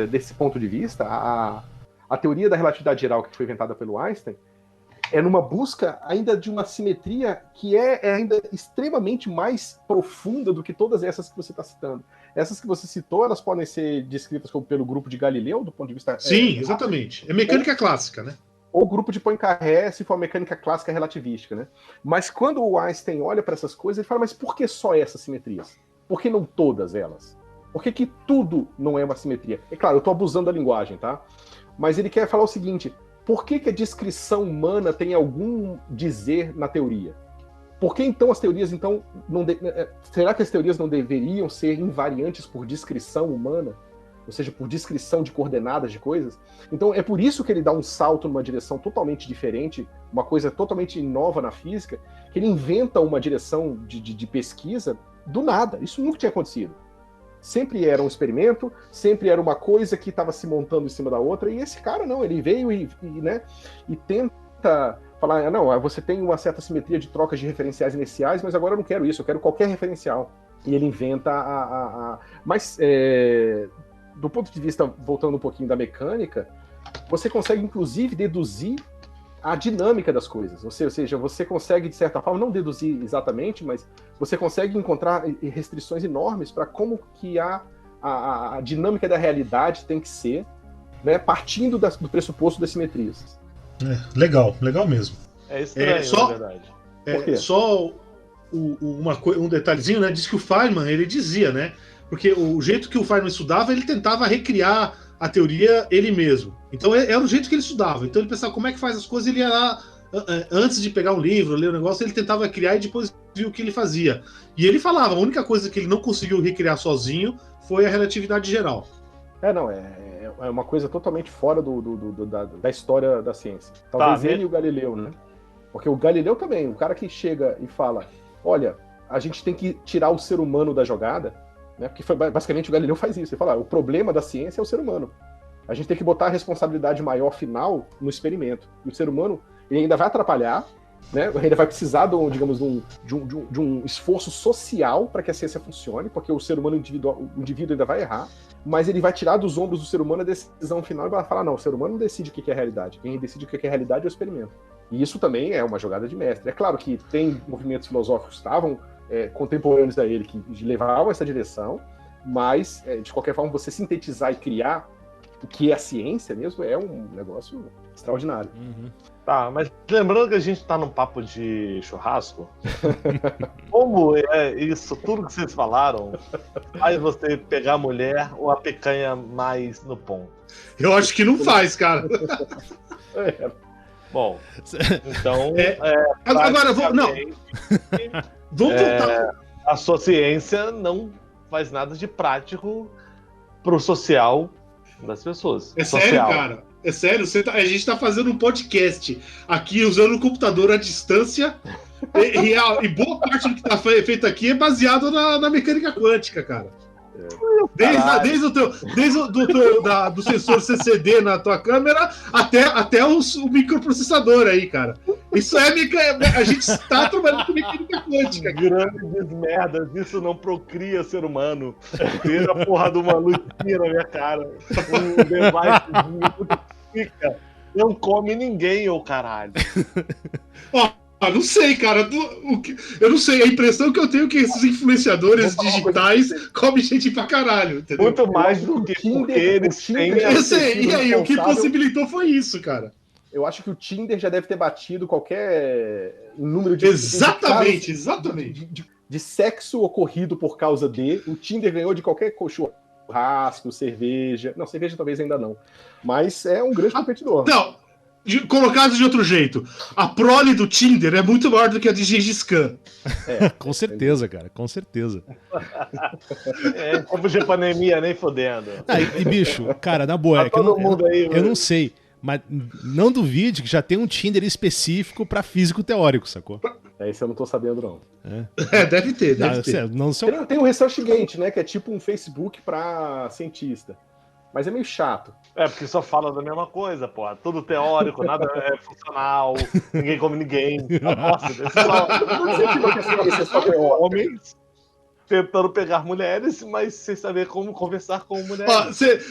desse ponto de vista, a teoria da relatividade geral que foi inventada pelo Einstein é numa busca ainda de uma simetria que é ainda extremamente mais profunda do que todas essas que você está citando. Essas que você citou, elas podem ser descritas pelo grupo de Galileu, do ponto de vista... Sim, exatamente. É mecânica clássica, né? Ou grupo de Poincaré, se for a mecânica clássica relativística, né? Mas quando o Einstein olha para essas coisas, ele fala: mas por que só essas simetrias? Por que não todas elas? Por que tudo não é uma simetria? É claro, eu estou abusando da linguagem, tá? Mas ele quer falar o seguinte: por que a descrição humana tem algum dizer na teoria? Por que então as teorias será que as teorias não deveriam ser invariantes por descrição humana? Ou seja, por descrição de coordenadas de coisas? Então é por isso que ele dá um salto numa direção totalmente diferente, uma coisa totalmente nova na física, que ele inventa uma direção de pesquisa do nada. Isso nunca tinha acontecido. Sempre era um experimento, sempre era uma coisa que estava se montando em cima da outra, e esse cara não, ele veio e tenta falar: não, você tem uma certa simetria de trocas de referenciais iniciais, mas agora eu não quero isso, eu quero qualquer referencial. E ele inventa Mas, do ponto de vista, voltando um pouquinho da mecânica, você consegue, inclusive, deduzir a dinâmica das coisas. Ou seja, você consegue, de certa forma, não deduzir exatamente, mas você consegue encontrar restrições enormes para como que a dinâmica da realidade tem que ser, né, partindo do pressuposto das simetrias. Legal mesmo. É estranho, na verdade. Por quê? Só um detalhezinho, né? Diz que o Feynman, ele dizia, né? Porque o jeito que o Feynman estudava, ele tentava recriar a teoria ele mesmo. Então era o jeito que ele estudava. Então ele pensava como é que faz as coisas, ele ia lá, antes de pegar um livro, ler um negócio, ele tentava criar e depois viu o que ele fazia. E ele falava: a única coisa que ele não conseguiu recriar sozinho foi a relatividade geral. É uma coisa totalmente fora da história da ciência. Talvez ele e o Galileu, né? Porque o Galileu também, o cara que chega e fala: olha, a gente tem que tirar o ser humano da jogada, né? Porque basicamente o Galileu faz isso. Ele fala: o problema da ciência é o ser humano. A gente tem que botar a responsabilidade maior final no experimento. E o ser humano, ele ainda vai atrapalhar, né? Ainda vai precisar de um esforço social para que a ciência funcione, porque o ser humano, o indivíduo ainda vai errar, mas ele vai tirar dos ombros do ser humano a decisão final e vai falar: não, o ser humano não decide o que é realidade. Quem decide o que é realidade é o experimento. E isso também é uma jogada de mestre. É claro que tem movimentos filosóficos que estavam contemporâneos a ele, que levavam essa direção, mas, de qualquer forma, você sintetizar e criar o que é a ciência mesmo é um negócio extraordinário. Uhum. Tá, mas lembrando que a gente tá num papo de churrasco, como é isso, tudo que vocês falaram, faz você pegar a mulher ou a picanha mais no ponto? Eu acho que não faz, cara. Bom, então... Agora, vamos voltar. A sua ciência não faz nada de prático pro social das pessoas. É sério, cara? É sério? A gente tá fazendo um podcast aqui usando o computador à distância e boa parte do que tá feito aqui é baseado na mecânica quântica, cara. Do sensor CCD na tua câmera até o microprocessador aí, cara. Isso a gente está trabalhando com mecânica quântica. Grandes merdas, isso não procria ser humano. Ter a porra de uma luzinha na minha cara. Um device fica. Não come ninguém, ô caralho. Ó, não sei, cara. Eu não sei. A impressão que eu tenho é que esses influenciadores digitais comem gente pra caralho, entendeu? Muito mais do que porque eles têm... Eu sei. E aí, o que possibilitou foi isso, cara. Eu acho que o Tinder já deve ter batido qualquer número de... Exatamente, de casos exatamente. de sexo ocorrido por causa de... O Tinder ganhou de qualquer churrasco, cerveja... Não, cerveja talvez ainda não. Mas é um grande competidor. Não, colocado de outro jeito, a prole do Tinder é muito maior do que a de Gengis Khan. Com certeza, cara, com certeza. Como de pandemia, nem fodendo. E bicho, cara, na boa, eu não sei, mas não duvide que já tem um Tinder específico pra físico teórico, sacou? Isso eu não tô sabendo, não. Deve ter. Tem o ResearchGate, né, que é tipo um Facebook pra cientista. Mas é meio chato. Porque só fala da mesma coisa, pô. Tudo teórico, nada é funcional, ninguém come ninguém. Nossa, homens tentando pegar mulheres, mas sem saber como conversar com mulheres.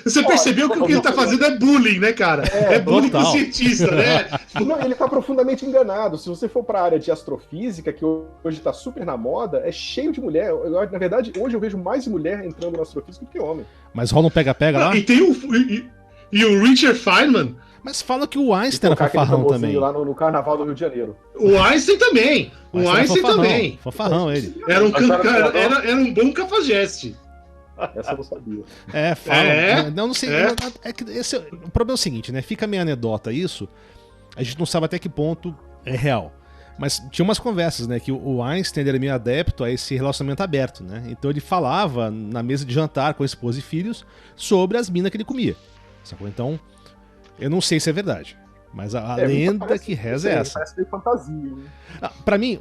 Você percebeu que o que ele tá fazendo é bullying, né, cara? É bullying com cientista, né? Não, ele tá profundamente enganado. Se você for pra área de astrofísica, que hoje tá super na moda, é cheio de mulher. Na verdade, hoje eu vejo mais mulher entrando na astrofísica do que homem. Mas rola um pega-pega lá? E tem o Richard Feynman. Mas fala que o Einstein era fanfarrão também. Lá no Carnaval do Rio de Janeiro. O Einstein também. O Einstein também. Fanfarrão ele. Era um bom cafajeste. Essa eu não sabia. Fala. Não sei. O problema é o seguinte, né? Fica meio anedota isso. A gente não sabe até que ponto é real. Mas tinha umas conversas, né? Que o Einstein era meio adepto a esse relacionamento aberto, né? Então ele falava na mesa de jantar com a esposa e filhos sobre as minas que ele comia. Sacou? Então, eu não sei se é verdade. Mas a lenda que reza é essa. Parece meio fantasia, né? Pra mim,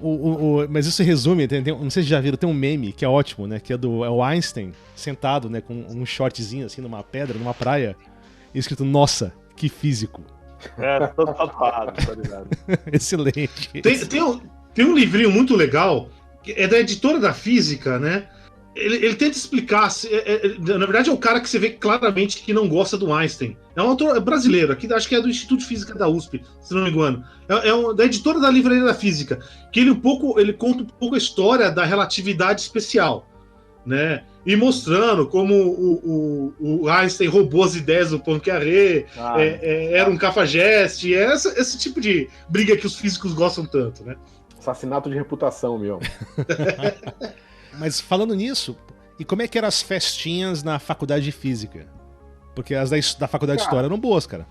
mas isso resume, não sei se já viram, tem um meme que é ótimo, né? Que é o Einstein sentado, né? Com um shortzinho assim numa pedra, numa praia, e escrito, nossa, que físico. Todo tapado, tá ligado? Excelente. Tem um livrinho muito legal, que é da editora da física, né? Ele tenta explicar. Na verdade, é o cara que você vê claramente que não gosta do Einstein. É um autor brasileiro, aqui acho que é do Instituto de Física da USP, se não me engano. Da editora da Livraria da Física, que ele conta um pouco a história da relatividade especial, né? E mostrando como o Einstein roubou as ideias do Poincaré, era um cafajeste, esse tipo de briga que os físicos gostam tanto, né? Assassinato de reputação, meu. Mas falando nisso, e como é que eram as festinhas na faculdade de física? Porque as da faculdade de história eram boas, cara.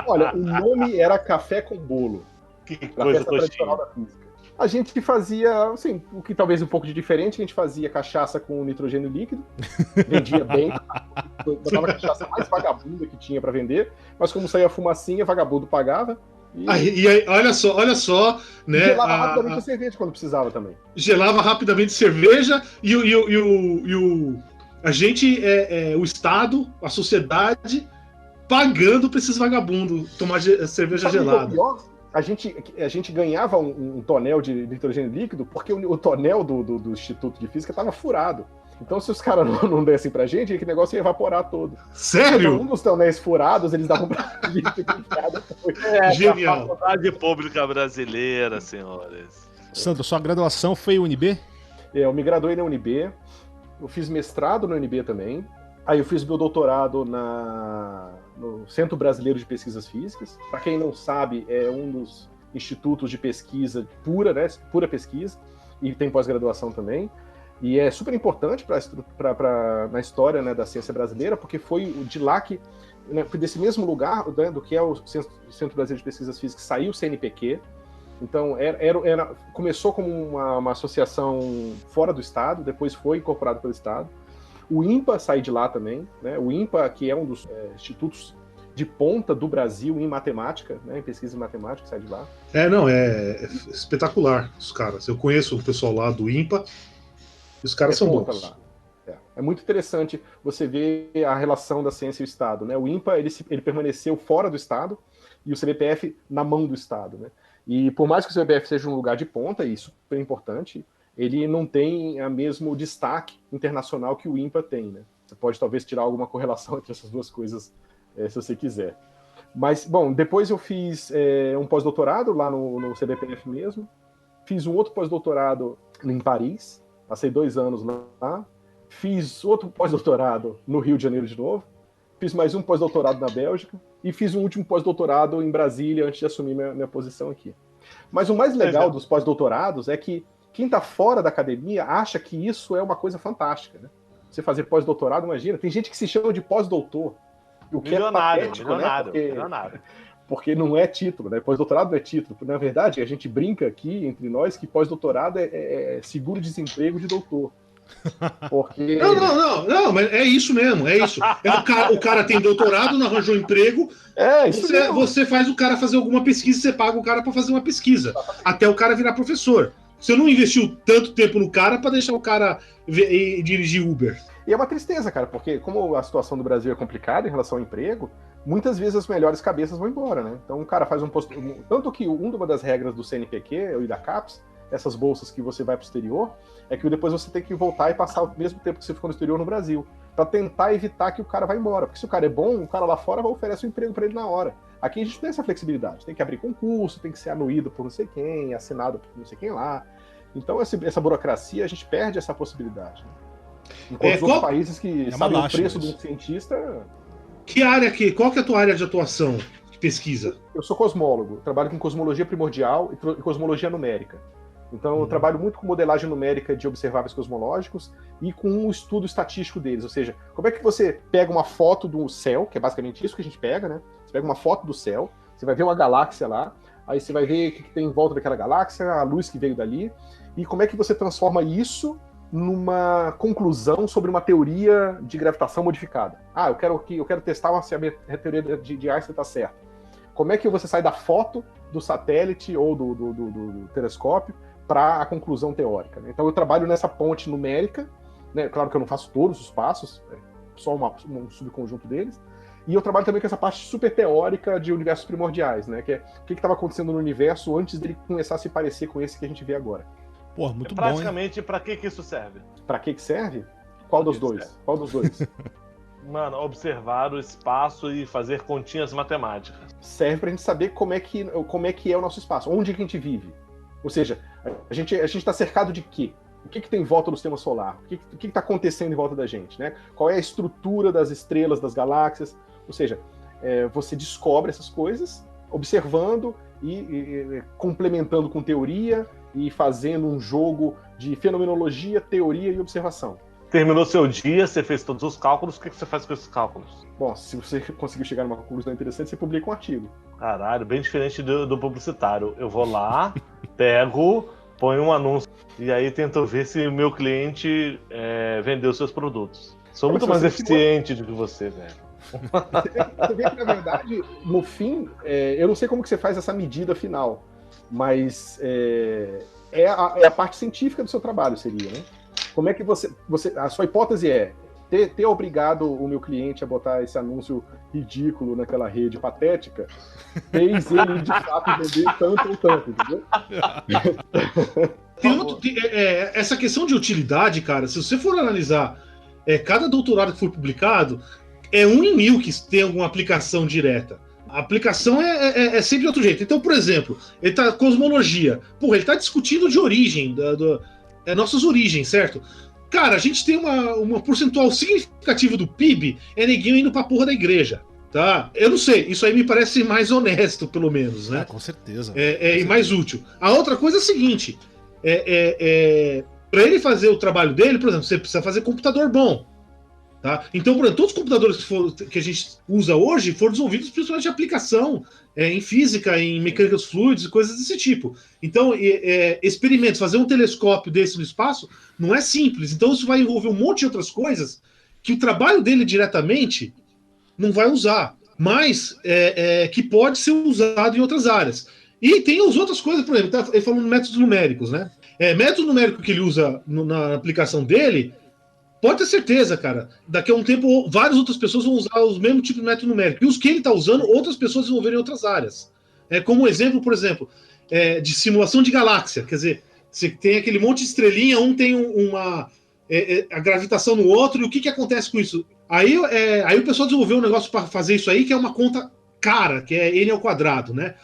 Olha, o nome era Café com Bolo. Que coisa tradicional da física. A gente fazia, assim, o que talvez um pouco de diferente, a gente fazia cachaça com nitrogênio líquido, vendia bem, botava a cachaça mais vagabunda que tinha para vender, mas como saía fumacinha, vagabundo pagava. E aí, olha só, né? Gelava rapidamente a cerveja quando precisava também. Gelava rapidamente cerveja e a gente, o Estado, a sociedade, pagando para esses vagabundos tomar cerveja gelada. Pior? A gente ganhava um tonel de nitrogênio líquido porque o tonel do Instituto de Física estava furado. Então, se os caras não dessem pra gente, aquele negócio ia evaporar todo. Sério? Um dos tonéis furados, eles davam pra Genial. A faculdade pública brasileira, senhores. Sandro, sua graduação foi UNB? Eu me graduei na UNB, eu fiz mestrado na UNB também, aí eu fiz meu doutorado no Centro Brasileiro de Pesquisas Físicas. Para quem não sabe, é um dos institutos de pesquisa pura, né? Pura pesquisa, e tem pós-graduação também. E é super importante na história, né, da ciência brasileira, porque foi de lá que, né, desse mesmo lugar, né, do que é o Centro Brasileiro de Pesquisas Físicas, saiu o CNPq. Então, começou como uma associação fora do Estado, depois foi incorporado pelo Estado. O INPA saiu de lá também, né? O INPA, que é um dos institutos de ponta do Brasil em matemática, né, em pesquisa em matemática, sai de lá. É espetacular os caras. Eu conheço o pessoal lá do INPA. Os caras são bons. É muito interessante você ver a relação da ciência e o Estado, né? O INPA ele permaneceu fora do Estado e o CBPF na mão do Estado, né? E por mais que o CBPF seja um lugar de ponta, e super importante, ele não tem o mesmo destaque internacional que o INPA tem, né? Você pode talvez tirar alguma correlação entre essas duas coisas, se você quiser. Mas, bom, depois eu fiz um pós-doutorado lá no CBPF mesmo. Fiz um outro pós-doutorado em Paris. Passei 2 anos lá. Fiz outro pós-doutorado no Rio de Janeiro de novo. Fiz mais um pós-doutorado na Bélgica. E fiz um último pós-doutorado em Brasília antes de assumir minha posição aqui. Mas o mais legal dos pós-doutorados é que quem está fora da academia acha que isso é uma coisa fantástica, né? Você fazer pós-doutorado, imagina. Tem gente que se chama de pós-doutor. O que Milionário, é patético, milionário, né? milionário. Porque não é título, né? Pós-doutorado não é título. Na verdade, a gente brinca aqui entre nós que pós-doutorado é seguro-desemprego de doutor. Porque... Não, mas é isso mesmo, é isso. O cara tem doutorado, não arranjou emprego, você faz o cara fazer alguma pesquisa, você paga o cara para fazer uma pesquisa, até o cara virar professor. Você não investiu tanto tempo no cara para deixar o cara dirigir Uber. E é uma tristeza, cara, porque como a situação do Brasil é complicada em relação ao emprego, muitas vezes as melhores cabeças vão embora, né? Então o cara faz tanto que uma das regras do CNPq e da CAPES, essas bolsas que você vai para o exterior, é que depois você tem que voltar e passar o mesmo tempo que você ficou no exterior no Brasil, para tentar evitar que o cara vá embora. Porque se o cara é bom, o cara lá fora oferece um emprego para ele na hora. Aqui a gente tem essa flexibilidade, tem que abrir concurso, tem que ser anuído por não sei quem, assinado por não sei quem lá. Então essa burocracia, a gente perde essa possibilidade. Né? Enquanto os outros países que sabem o preço de um cientista... Qual que é a tua área de atuação, de pesquisa? Eu sou cosmólogo, trabalho com cosmologia primordial e cosmologia numérica. Então, eu trabalho muito com modelagem numérica de observáveis cosmológicos e com o estudo estatístico deles. Ou seja, como é que você pega uma foto do céu, que é basicamente isso que a gente pega, né? Você pega uma foto do céu, você vai ver uma galáxia lá, aí você vai ver o que tem em volta daquela galáxia, a luz que veio dali, e como é que você transforma isso numa conclusão sobre uma teoria de gravitação modificada. Eu quero testar se a teoria de Einstein está certa. Como é que você sai da foto do satélite ou do telescópio para a conclusão teórica, né? Então eu trabalho nessa ponte numérica, né? Claro que eu não faço todos os passos, só um subconjunto deles, e eu trabalho também com essa parte super teórica de universos primordiais, né? Que é o que estava acontecendo no universo antes dele começar a se parecer com esse que a gente vê agora. Pô, muito praticamente, para que isso serve? Para que serve? Qual dos dois? Qual dos dois? Mano, observar o espaço e fazer continhas matemáticas. Serve pra gente saber como é que é o nosso espaço, onde que a gente vive. Ou seja, a gente está cercado de quê? O que tem em volta do sistema solar? O que está acontecendo em volta da gente, né? Qual é a estrutura das estrelas, das galáxias? Ou seja, você descobre essas coisas observando e complementando com teoria e fazendo um jogo de fenomenologia, teoria e observação. Terminou seu dia, você fez todos os cálculos, o que você faz com esses cálculos? Bom, se você conseguiu chegar numa conclusão interessante, você publica um artigo. Caralho, bem diferente do publicitário. Eu vou lá, pego, ponho um anúncio e aí tento ver se o meu cliente vendeu seus produtos. Sou muito mais eficiente do que você, velho. Você vê que, na verdade, no fim, eu não sei como que você faz essa medida final, mas é a parte científica do seu trabalho, seria, né? Como é que a sua hipótese é ter obrigado o meu cliente a botar esse anúncio ridículo naquela rede patética, fez ele de fato vender tanto ou tanto, entendeu? Essa questão de utilidade, cara, se você for analisar cada doutorado que for publicado, é 1 em 1000 que tem alguma aplicação direta. A aplicação é sempre de outro jeito. Então, por exemplo, ele tá cosmologia. Porra, ele tá discutindo de origem, nossas origens, certo? Cara, a gente tem uma percentual significativa do PIB neguinho indo pra porra da igreja, tá? Eu não sei, isso aí me parece mais honesto, pelo menos, né? Com certeza. E mais útil. A outra coisa é a seguinte, para ele fazer o trabalho dele, por exemplo, você precisa fazer computador bom, tá? Então, por exemplo, todos os computadores que a gente usa hoje foram desenvolvidos principalmente de aplicação em física, em mecânica dos fluidos e coisas desse tipo. Então, experimentos, fazer um telescópio desse no espaço não é simples. Então, isso vai envolver um monte de outras coisas que o trabalho dele diretamente não vai usar, mas que pode ser usado em outras áreas. E tem as outras coisas, por exemplo, ele falando de métodos numéricos, né? Método numérico que ele usa na aplicação dele, pode ter certeza, cara, daqui a um tempo várias outras pessoas vão usar os mesmos tipos de método numérico. E os que ele está usando, outras pessoas desenvolverem em outras áreas. Como exemplo, por exemplo, de simulação de galáxia. Quer dizer, você tem aquele monte de estrelinha, um tem a gravitação no outro, e o que acontece com isso? Aí o pessoal desenvolveu um negócio para fazer isso aí, que é uma conta cara, que é N ao quadrado, né?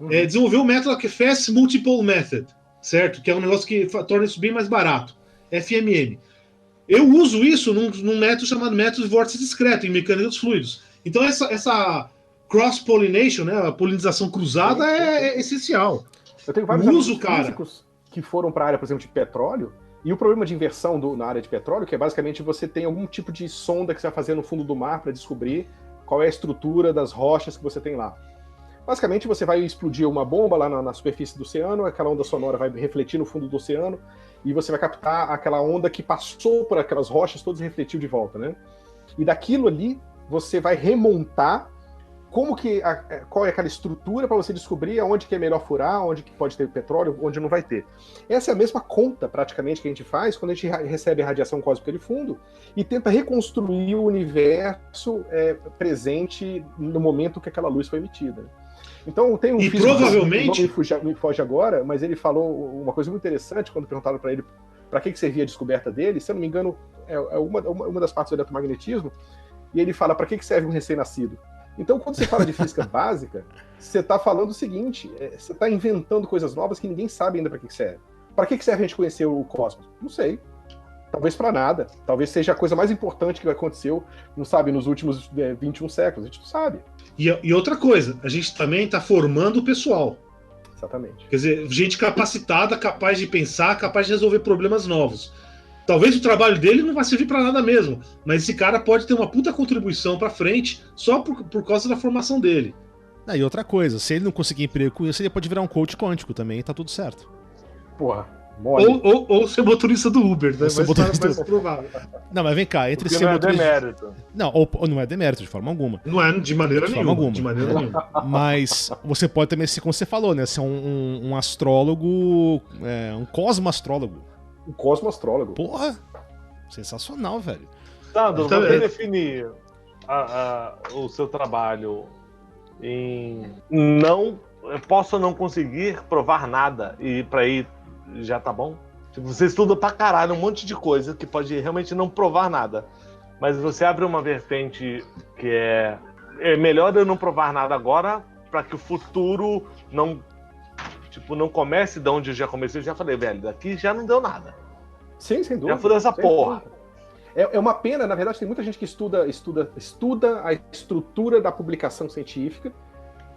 Desenvolveu um método que é Fast Multiple Method, certo? Que é um negócio que torna isso bem mais barato. FMM. Eu uso isso num método chamado método de vórtice discreto, em mecânica dos fluidos. Então, essa cross-pollination, né? A polinização cruzada é essencial. Eu tenho vários amigos físicos que foram para a área, por exemplo, de petróleo, e o problema de inversão na área de petróleo, que é basicamente você tem algum tipo de sonda que você vai fazer no fundo do mar para descobrir qual é a estrutura das rochas que você tem lá. Basicamente, você vai explodir uma bomba lá na superfície do oceano, aquela onda sonora vai refletir no fundo do oceano, e você vai captar aquela onda que passou por aquelas rochas todas e refletiu de volta, né? E daquilo ali, você vai remontar qual é aquela estrutura para você descobrir aonde que é melhor furar, onde que pode ter petróleo, onde não vai ter. Essa é a mesma conta, praticamente, que a gente faz quando a gente recebe a radiação cósmica de fundo e tenta reconstruir o universo presente no momento que aquela luz foi emitida. Então, tem um físico provavelmente que não me foge agora, mas ele falou uma coisa muito interessante quando perguntaram para ele para que servia a descoberta dele. Se eu não me engano, é uma das partes do eletromagnetismo, e ele fala para que serve um recém-nascido. Então, quando você fala de física básica, você está falando o seguinte: você está inventando coisas novas que ninguém sabe ainda para que serve. Para que serve a gente conhecer o cosmos? Não sei. Talvez para nada. Talvez seja a coisa mais importante que aconteceu, não sabe, nos últimos 21 séculos. A gente não sabe. E outra coisa, a gente também está formando o pessoal. Exatamente. Quer dizer, gente capacitada, capaz de pensar, capaz de resolver problemas novos. Talvez o trabalho dele não vai servir para nada mesmo, mas esse cara pode ter uma puta contribuição para frente só por causa da formação dele. E outra coisa, se ele não conseguir emprego com isso, ele pode virar um coach quântico também, tá tudo certo. Porra, ou ser motorista do Uber, né? Mais provável. Não, mas vem cá, entre ser motorista... Não é demérito. Não, ou não é demérito, de forma alguma. Não é de maneira nenhuma. De maneira nenhuma. Mas você pode também ser, como você falou, né? Ser um astrólogo, um cosmoastrólogo. Um cosmoastrólogo. Porra! Sensacional, velho. Sandro, você definir o seu trabalho em posso não conseguir provar nada e pra ir já tá bom? Tipo, você estuda pra caralho um monte de coisa que pode realmente não provar nada. Mas você abre uma vertente que é melhor eu não provar nada agora pra que o futuro não comece de onde eu já comecei. Eu já falei, velho, daqui já não deu nada. Sim, sem dúvida. Já fudeu essa porra. É uma pena, na verdade, tem muita gente que estuda a estrutura da publicação científica,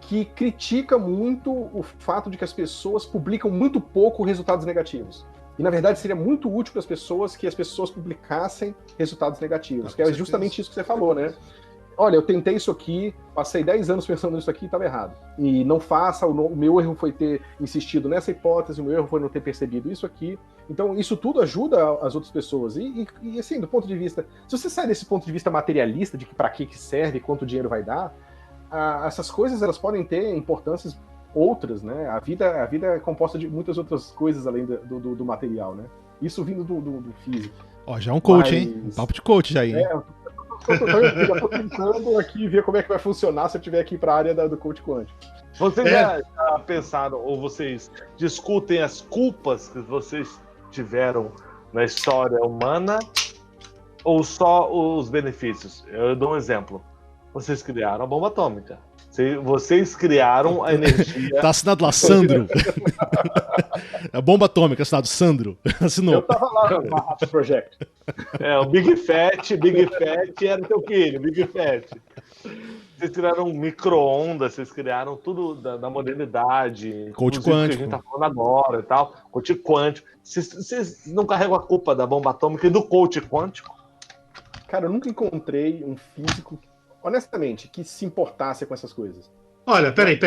que critica muito o fato de que as pessoas publicam muito pouco resultados negativos. E, na verdade, seria muito útil para as pessoas que as pessoas publicassem resultados negativos, que é justamente isso que você falou, né? Olha, eu tentei isso aqui, passei 10 anos pensando nisso aqui e estava errado. E não faça, o meu erro foi ter insistido nessa hipótese, o meu erro foi não ter percebido isso aqui. Então, isso tudo ajuda as outras pessoas. E assim, do ponto de vista... Se você sai desse ponto de vista materialista, de que para que serve, quanto dinheiro vai dar, essas coisas elas podem ter importâncias outras, né? A vida é composta de muitas outras coisas além do material, né? Isso vindo do físico. Ó, já é um coach, hein? Um papo de coach já aí, hein? Eu tô tentando aqui ver como é que vai funcionar se eu tiver aqui para a área do coach quântico. Vocês já pensaram, ou vocês discutem as culpas que vocês tiveram na história humana, ou só os benefícios? Eu dou um exemplo. Vocês criaram a bomba atômica. Vocês criaram a energia... Tá assinado lá, Sandro. A bomba atômica, assinado Sandro. Assinou. Eu tava lá no Manhattan Project. O Big Fat era teu filho, Big Fat. Vocês criaram micro-ondas, vocês criaram tudo da modernidade. Coach quântico. Que a gente tá falando agora e tal. Coach quântico. Vocês não carregam a culpa da bomba atômica e do coach quântico? Cara, eu nunca encontrei um físico, honestamente, que se importasse com essas coisas. Olha, peraí.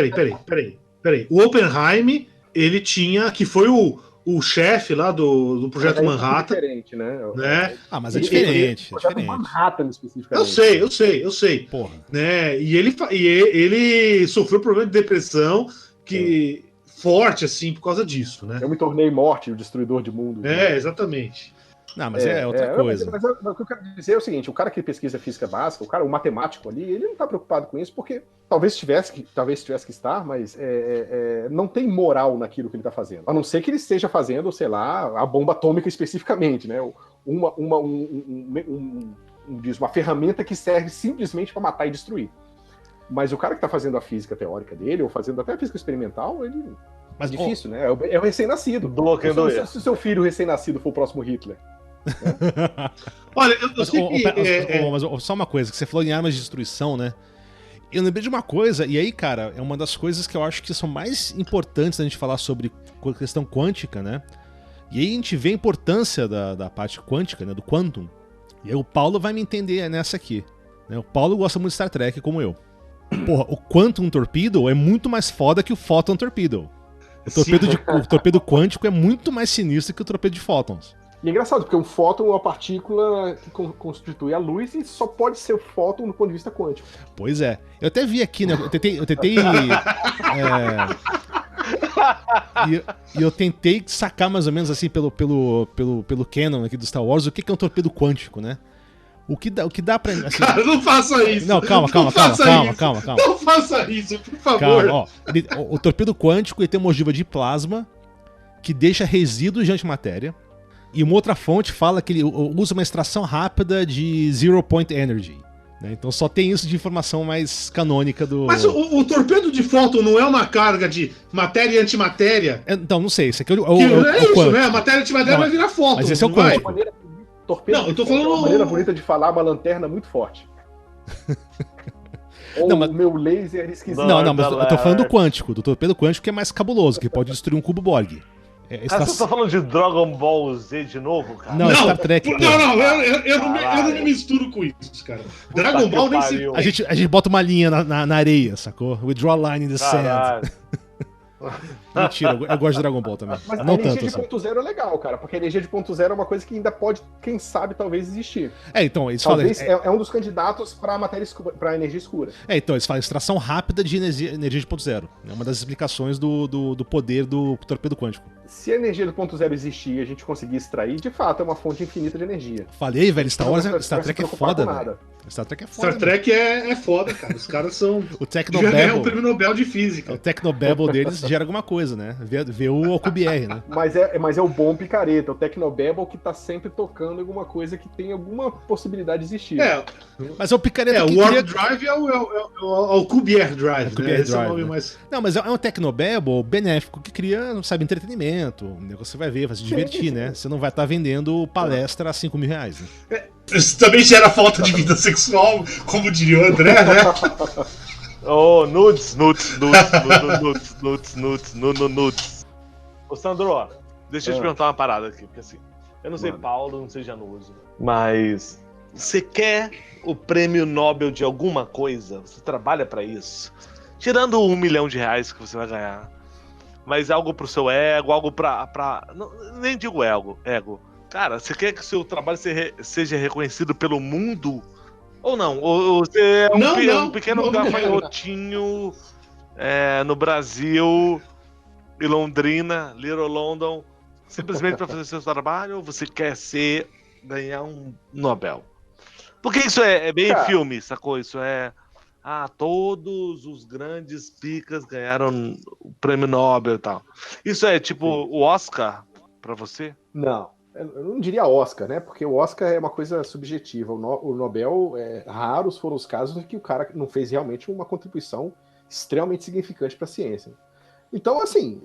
O Oppenheim, ele tinha, que foi o chefe lá do Projeto Manhattan. É diferente, né? Mas é diferente. O Projeto Manhattan, especificamente. Eu sei. Porra. Né? E ele sofreu problema de depressão forte, assim, por causa disso, né? Eu me tornei morte, o destruidor de mundos. Exatamente. Não, mas é outra coisa. Mas o que eu quero dizer é o seguinte: o cara que pesquisa física básica, o matemático ali, ele não está preocupado com isso, porque talvez tivesse que estar, mas não tem moral naquilo que ele está fazendo. A não ser que ele esteja fazendo, sei lá, a bomba atômica especificamente, né? Uma ferramenta que serve simplesmente para matar e destruir. Mas o cara que tá fazendo a física teórica dele, ou fazendo até a física experimental, ele... Mas, é difícil, né? É o recém-nascido. Doa quem doer. Se o seu filho recém-nascido for o próximo Hitler. Olha, eu Mas, sei que... mas só uma coisa, que você falou em armas de destruição, né? Eu lembrei de uma coisa, e aí, cara, é uma das coisas que eu acho que são mais importantes da gente falar sobre questão quântica, né? E aí a gente vê a importância da parte quântica, né? Do quantum. E aí o Paulo vai me entender nessa aqui. Né? O Paulo gosta muito de Star Trek, como eu. Porra, o Quantum Torpedo é muito mais foda que o Photon Torpedo. O torpedo quântico é muito mais sinistro que o torpedo de fótons. E é engraçado, porque um fóton é uma partícula que constitui a luz e só pode ser fóton do ponto de vista quântico. Pois é. Eu até vi aqui, né? Eu tentei e eu tentei sacar mais ou menos assim pelo canon aqui do Star Wars o que é um torpedo quântico, né? O que dá pra... Assim... Cara, não faça isso. Não, calma. Não faça isso, por favor. Calma, ó. O torpedo quântico ele tem uma ogiva de plasma que deixa resíduos de antimatéria. E uma outra fonte fala que ele usa uma extração rápida de zero point energy. Né? Então só tem isso de informação mais canônica do... Mas o torpedo de fóton não é uma carga de matéria e antimatéria? Então, não sei. Isso aqui é o isso, quântico. né? A matéria e antimatéria vai virar fóton. Mas esse é o não vai? quântico. Torpedo não, eu tô falando... é uma maneira bonita de falar uma lanterna muito forte. Ou não, mas... o meu laser esquisito. Não, mas eu tô falando do quântico, do torpedo quântico que é mais cabuloso, que pode destruir um cubo Borg. Você tá falando de Dragon Ball Z de novo, cara? Não, Star Trek. Eu não me misturo com isso, cara. Dragon Ball nem se... A gente bota uma linha na areia, sacou? We draw a line in the sand. Mentira, eu gosto de Dragon Ball também. Mas não a energia tanto de ponto zero é legal, cara, porque a energia de ponto zero é uma coisa que ainda pode, quem sabe, talvez existir. Então, eles talvez falam... é um dos candidatos para para energia escura. Então, eles falam extração rápida de energia de ponto zero. É uma das explicações do poder do torpedo quântico. Se a energia do ponto zero existir e a gente conseguir extrair, de fato, é uma fonte infinita de energia. Falei, velho, Star Trek é foda, velho. Star Trek é foda, cara. Os caras são... O Technobabble... É um prêmio Nobel de Física. O Technobabble deles gera alguma coisa, né? Vê o Alcubierre, né? Mas é o bom picareta, o Technobabble que tá sempre tocando alguma coisa que tem alguma possibilidade de existir. Mas é o picareta que... o Warp Drive é o Alcubierre Drive, né? Esse é o nome mais... Não, mas é um Technobabble benéfico que cria, sabe, entretenimento. Você vai ver, vai se divertir, né? Você não vai estar vendendo palestra a R$5.000, né? Isso também gera falta de vida sexual, como diria o André, né? Oh, nudes. Ô, Sandro, deixa eu te perguntar uma parada aqui, porque assim, eu não sei Paulo, não sei Januso, mas você quer o prêmio Nobel de alguma coisa? Você trabalha pra isso? Tirando R$1 milhão que você vai ganhar, mas algo pro seu ego, algo pra não, nem digo ego. Cara, você quer que o seu trabalho seja reconhecido pelo mundo? Ou não? Ou você é um pequeno gafanhotinho no Brasil, em Londrina, Little London, simplesmente para fazer seu trabalho, ou você quer ganhar um Nobel? Porque isso é bem filme, sacou? Isso é... todos os grandes picas ganharam o prêmio Nobel e tal. Isso é tipo o Oscar pra você? Não. Eu não diria Oscar, né? Porque o Oscar é uma coisa subjetiva. O Nobel, raros foram os casos em que o cara não fez realmente uma contribuição extremamente significante para a ciência. Então, assim,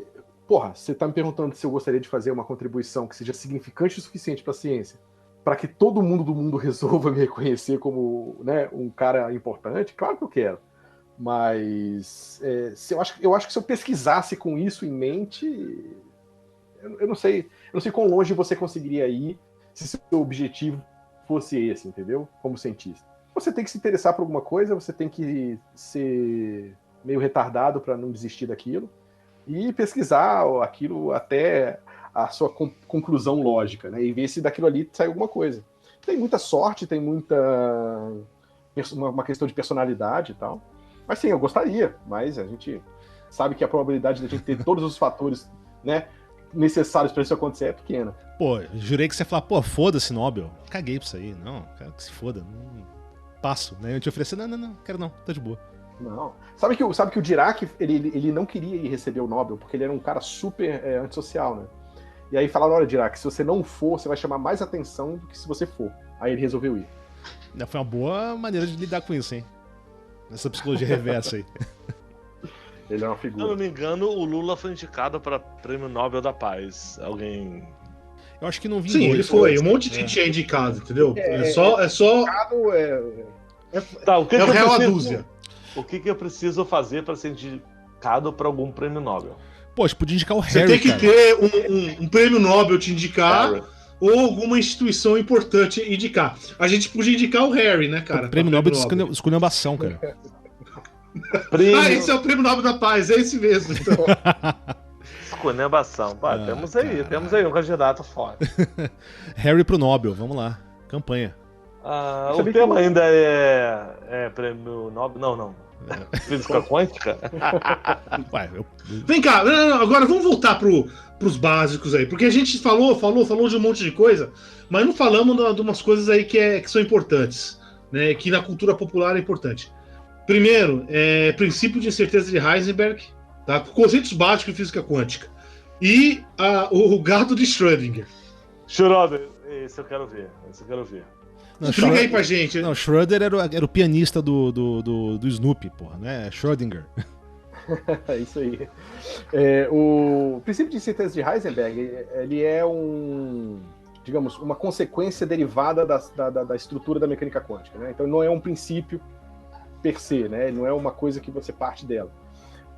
você tá me perguntando se eu gostaria de fazer uma contribuição que seja significante o suficiente para a ciência, para que todo mundo do mundo resolva me reconhecer como, né, um cara importante? Claro que eu quero. Mas eu acho que se eu pesquisasse com isso em mente... Eu não sei quão longe você conseguiria ir se seu objetivo fosse esse, entendeu? Como cientista. Você tem que se interessar por alguma coisa, você tem que ser meio retardado para não desistir daquilo e pesquisar aquilo até a sua conclusão lógica, né? E ver se daquilo ali sai alguma coisa. Tem muita sorte, tem uma questão de personalidade e tal. Mas sim, eu gostaria, mas a gente sabe que a probabilidade de a gente ter todos os fatores, né, necessários para isso acontecer é pequena. Jurei que você ia falar, foda-se Nobel. Caguei pra isso aí. Não, quero que se foda. Não passo, né? Eu te ofereci, não, quero não, tá de boa. Não. Sabe que o Dirac, ele não queria ir receber o Nobel, porque ele era um cara super antissocial, né? E aí falaram, olha, Dirac, se você não for, você vai chamar mais atenção do que se você for. Aí ele resolveu ir. Foi uma boa maneira de lidar com isso, hein? Nessa psicologia reversa aí. Ele é uma Se eu não figura. me engano, o Lula foi indicado para Prêmio Nobel da Paz. Alguém. Eu acho que não vingou. Sim, ele isso. foi. Um monte de gente é indicado, entendeu? É só Tá, o que, é o que eu real a preciso- dúzia. O que eu preciso fazer para ser indicado para algum prêmio Nobel? Pô, você podia indicar o Você Harry, tem que cara. ter um prêmio Nobel te indicar Harry. ou alguma instituição importante indicar. A gente podia indicar o Harry, né, cara? Prêmio pra Nobel de esculhambação, cara. Prêmio Ah, esse é o prêmio Nobel da Paz, é esse mesmo. Então. Esculhambação. Pá, temos aí caralho. um candidato forte. Harry pro Nobel, vamos lá. Campanha. Ah, Sabia o tema que- ainda é prêmio Nobel? Não. Física quântica? Ué, Vem cá, não, agora vamos voltar pros básicos aí, porque a gente falou de um monte de coisa, mas não falamos de umas coisas aí que são importantes, né? Que na cultura popular é importante. Primeiro, princípio de incerteza de Heisenberg, tá? Conceitos básicos de física quântica. E o gato de Schrödinger. Schroeder, esse eu quero ver. Não, Explica aí pra gente. Não, Schröder era o pianista do Snoopy, porra, né? Schrödinger. É isso aí. O princípio de incerteza de Heisenberg, ele é digamos, uma consequência derivada da estrutura da mecânica quântica, né? Então não é um princípio per se, né? Ele não é uma coisa que você parte dela,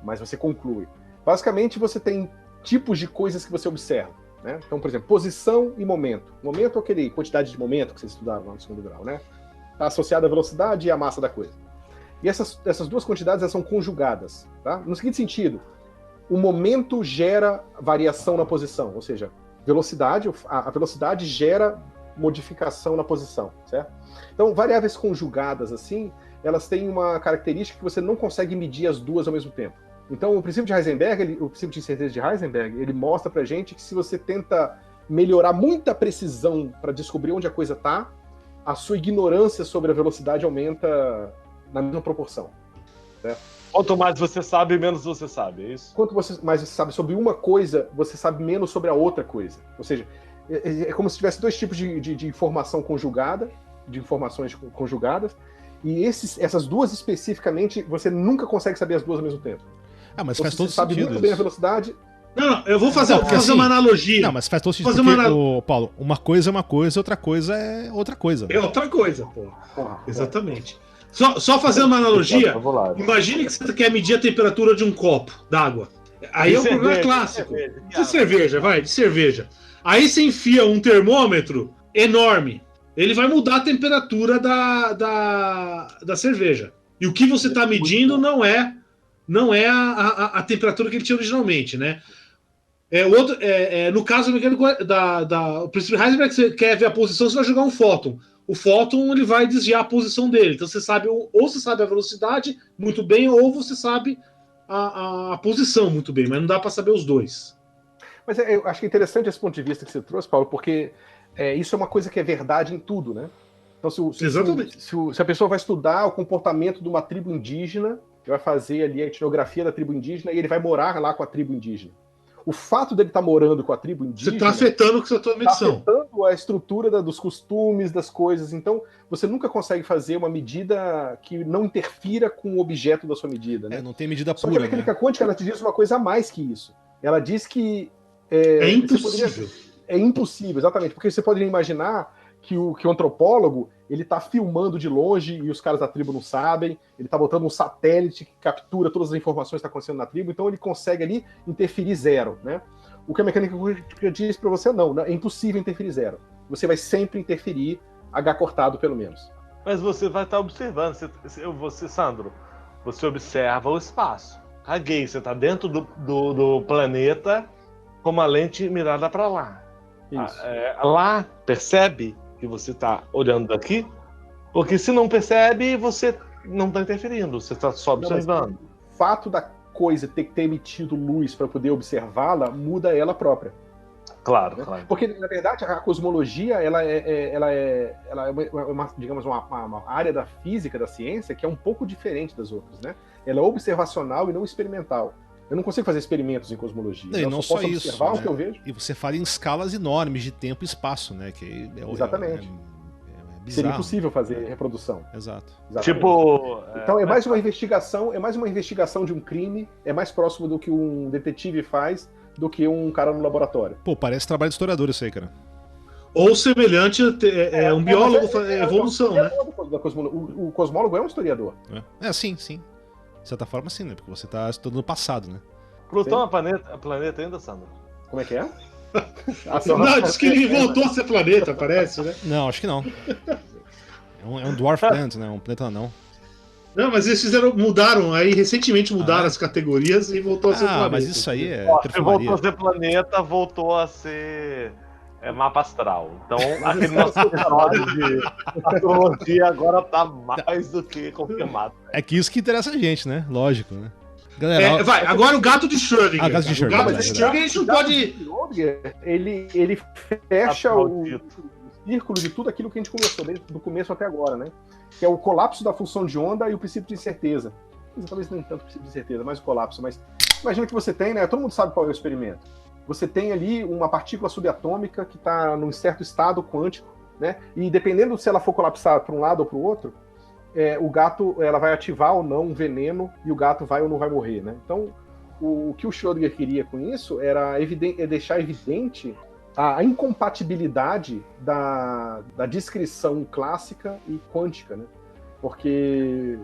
mas você conclui. Basicamente, você tem tipos de coisas que você observa, né? Então, por exemplo, posição e momento. Momento é aquele quantidade de momento que vocês estudaram lá no segundo grau, né? Está associada à velocidade e à massa da coisa. E essas duas quantidades elas são conjugadas, tá? No seguinte sentido, o momento gera variação na posição, ou seja, a velocidade gera modificação na posição, certo? Então, variáveis conjugadas assim, elas têm uma característica que você não consegue medir as duas ao mesmo tempo. Então, o princípio de Heisenberg, o princípio de incerteza de Heisenberg, ele mostra pra gente que se você tenta melhorar muita precisão para descobrir onde a coisa está, a sua ignorância sobre a velocidade aumenta na mesma proporção. Certo? Quanto mais você sabe, menos você sabe, é isso? Quanto mais você sabe sobre uma coisa, você sabe menos sobre a outra coisa. Ou seja, é como se tivesse dois tipos de informação conjugada, de informações conjugadas, e essas duas especificamente, você nunca consegue saber as duas ao mesmo tempo. Ah, mas Então, faz se todo você sabe sentido muito bem a isso. velocidade. Não, eu vou fazer, Não, porque assim- uma analogia. Não, mas faz todo sentido. Fazer Porque, uma ô, Paulo, uma coisa é uma coisa, outra coisa é outra coisa. né? É outra coisa, pô. Porra, Exatamente. Só fazendo uma analogia, Vamos lá. imagine que você quer medir a temperatura de um copo d'água. Aí De é um problema cerveja, clássico. de cerveja. De cerveja. Aí você enfia um termômetro enorme. Ele vai mudar a temperatura da cerveja. E o que você está medindo não é a temperatura que ele tinha originalmente, né? No caso o princípio de Heisenberg, você quer ver a posição, você vai jogar um fóton. O fóton ele vai desviar a posição dele. Então você sabe, ou você sabe a velocidade muito bem, ou você sabe a posição muito bem, mas não dá para saber os dois. Mas eu acho que é interessante esse ponto de vista que você trouxe, Paulo, porque isso é uma coisa que é verdade em tudo, né? Então, Exatamente. se a pessoa vai estudar o comportamento de uma tribo indígena, ele vai fazer ali a etnografia da tribo indígena e ele vai morar lá com a tribo indígena. O fato dele estar morando com a tribo Você indígena está afetando com a sua está medição. afetando a estrutura dos costumes, das coisas. Então, você nunca consegue fazer uma medida que não interfira com o objeto da sua medida, né? É, não tem medida Só que a pura, mecânica né? quântica ela te diz uma coisa a mais que isso. Ela diz que É você impossível. é impossível, exatamente, porque você poderia imaginar que o antropólogo ele está filmando de longe e os caras da tribo não sabem, ele está botando um satélite que captura todas as informações que estão acontecendo na tribo, então ele consegue ali interferir zero, né? O que a mecânica quântica diz para você não, é impossível interferir zero. Você vai sempre interferir H cortado pelo menos. Mas você vai estar observando. Você, Sandro, você observa o espaço. Caguei, você está dentro do planeta com uma lente mirada para lá. Isso. Lá percebe que você está olhando daqui, porque se não percebe, você não está interferindo, você está só observando. O fato da coisa ter que ter emitido luz para poder observá-la muda ela própria. Claro, Né? claro. Porque, na verdade, a cosmologia ela é digamos, uma área da física, da ciência, que é um pouco diferente das outras. Né? Ela é observacional e não experimental. Eu não consigo fazer experimentos em cosmologia. Não, e eu não só só posso isso, observar né? o que eu vejo. E você fala em escalas enormes de tempo e espaço, né? Que Exatamente. bizarro. Seria impossível fazer reprodução. Exato. Exatamente. Tipo. Então é mais uma investigação de um crime, é mais próximo do que um detetive faz do que um cara no laboratório. Pô, parece trabalho de historiador isso aí, cara. Ou semelhante a um biólogo evolução, né? O cosmólogo é um historiador. Sim. De certa forma, sim, né? Porque você tá estudando o passado, né? Plutão é planeta ainda, Sandro? Como é que é? Não, diz que ele voltou a ser planeta, parece, né? Não, acho que não. É um dwarf planet, né? Um planeta não. Não, mas eles mudaram, aí recentemente mudaram as categorias e voltou a ser planeta. Mas isso aí é Se perfumaria. voltou a ser planeta, voltou a ser mapa astral. Então, aquele nosso episódio de astrologia agora tá mais do que confirmado. É que isso que interessa a gente, né? Lógico, né? Galera, Agora o gato de Schrödinger. Ah, gato de Schrödinger, O gato de Schrödinger a gente não pode... Ele fecha o círculo de tudo aquilo que a gente conversou, desde o começo até agora, né? Que é o colapso da função de onda e o princípio de incerteza. Talvez nem tanto o princípio de incerteza, mas o colapso. Mas imagina que você tem, né? Todo mundo sabe qual é o experimento. Você tem ali uma partícula subatômica que está num certo estado quântico, né? E dependendo se ela for colapsar para um lado ou para o outro, o gato ela vai ativar ou não um veneno e o gato vai ou não vai morrer, né? Então, o que o Schrödinger queria com isso era deixar evidente a incompatibilidade da descrição clássica e quântica, né? Porque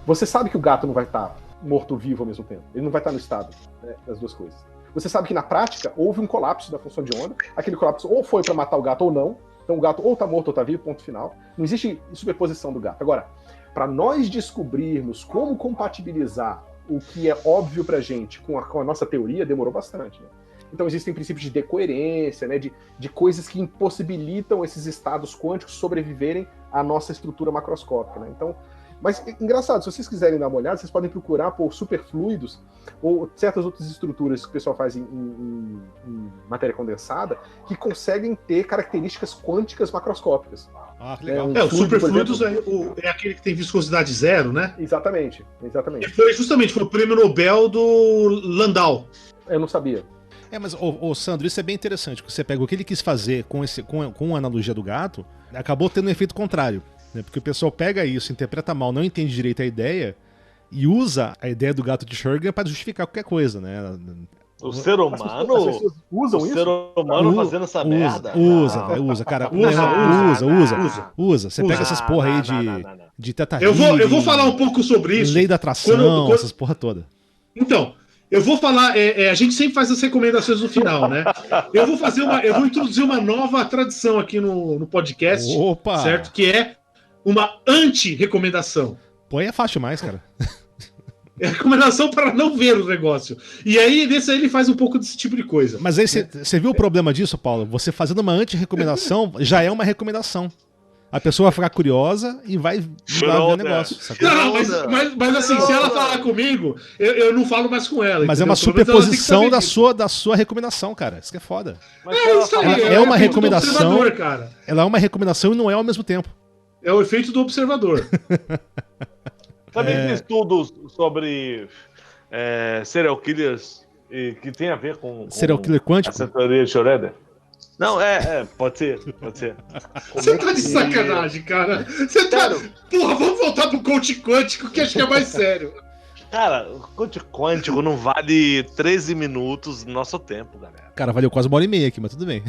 você sabe que o gato não vai estar morto-vivo ao mesmo tempo. Ele não vai estar no estado, né, das duas coisas. Você sabe que na prática houve um colapso da função de onda. Aquele colapso ou foi para matar o gato ou não. Então o gato ou está morto ou está vivo, ponto final. Não existe superposição do gato. Agora, para nós descobrirmos como compatibilizar o que é óbvio para a gente com a nossa teoria, demorou bastante, né? Então existem princípios de decoerência, né, de coisas que impossibilitam esses estados quânticos sobreviverem à nossa estrutura macroscópica, né? Então, mas engraçado, se vocês quiserem dar uma olhada, vocês podem procurar por superfluidos ou certas outras estruturas que o pessoal faz em matéria condensada que conseguem ter características quânticas macroscópicas. Ah, que legal. O superfluidos é aquele que tem viscosidade zero, né? Exatamente. E foi o prêmio Nobel do Landau. Eu não sabia. Mas, Sandro, isso é bem interessante, porque você pega o que ele quis fazer com a analogia do gato, acabou tendo um efeito contrário, né? Porque o pessoal pega isso, interpreta mal, não entende direito a ideia, e usa a ideia do gato de Schrödinger para justificar qualquer coisa, né? O ser humano... As pessoas usam isso? O ser humano fazendo essa merda? Usa, cara. Usa. Você pega essas porra aí de Teta Eu vou falar um pouco sobre isso. Lei da atração, essas porra toda. Então... Eu vou falar, a gente sempre faz as recomendações no final, né? Eu vou introduzir uma nova tradição aqui no podcast, Opa! Certo? Que é uma anti-recomendação. Pô, aí é fácil mais, cara. É recomendação para não ver o negócio. E aí, nesse aí, ele faz um pouco desse tipo de coisa. Mas aí, você viu o problema disso, Paulo? Você fazendo uma anti-recomendação já é uma recomendação. A pessoa vai ficar curiosa e vai ver o negócio. Não, mas assim, se ela falar comigo, eu não falo mais com ela. Mas entendeu? é uma superposição da sua recomendação, cara. Isso que é foda. Isso aí, é uma recomendação. Cara. Ela é uma recomendação e não é ao mesmo tempo. É o efeito do observador. Também tem estudos sobre serial killers que tem a ver com serial killer quântico? Essa teoria de Schrödinger. Não, pode ser. Você tá de sacanagem, cara. Você tá... Porra, vamos voltar pro coach quântico, que acho que é mais sério. Cara, o coach quântico não vale 13 minutos do nosso tempo, galera. Cara, valeu quase 1h30 aqui, mas tudo bem.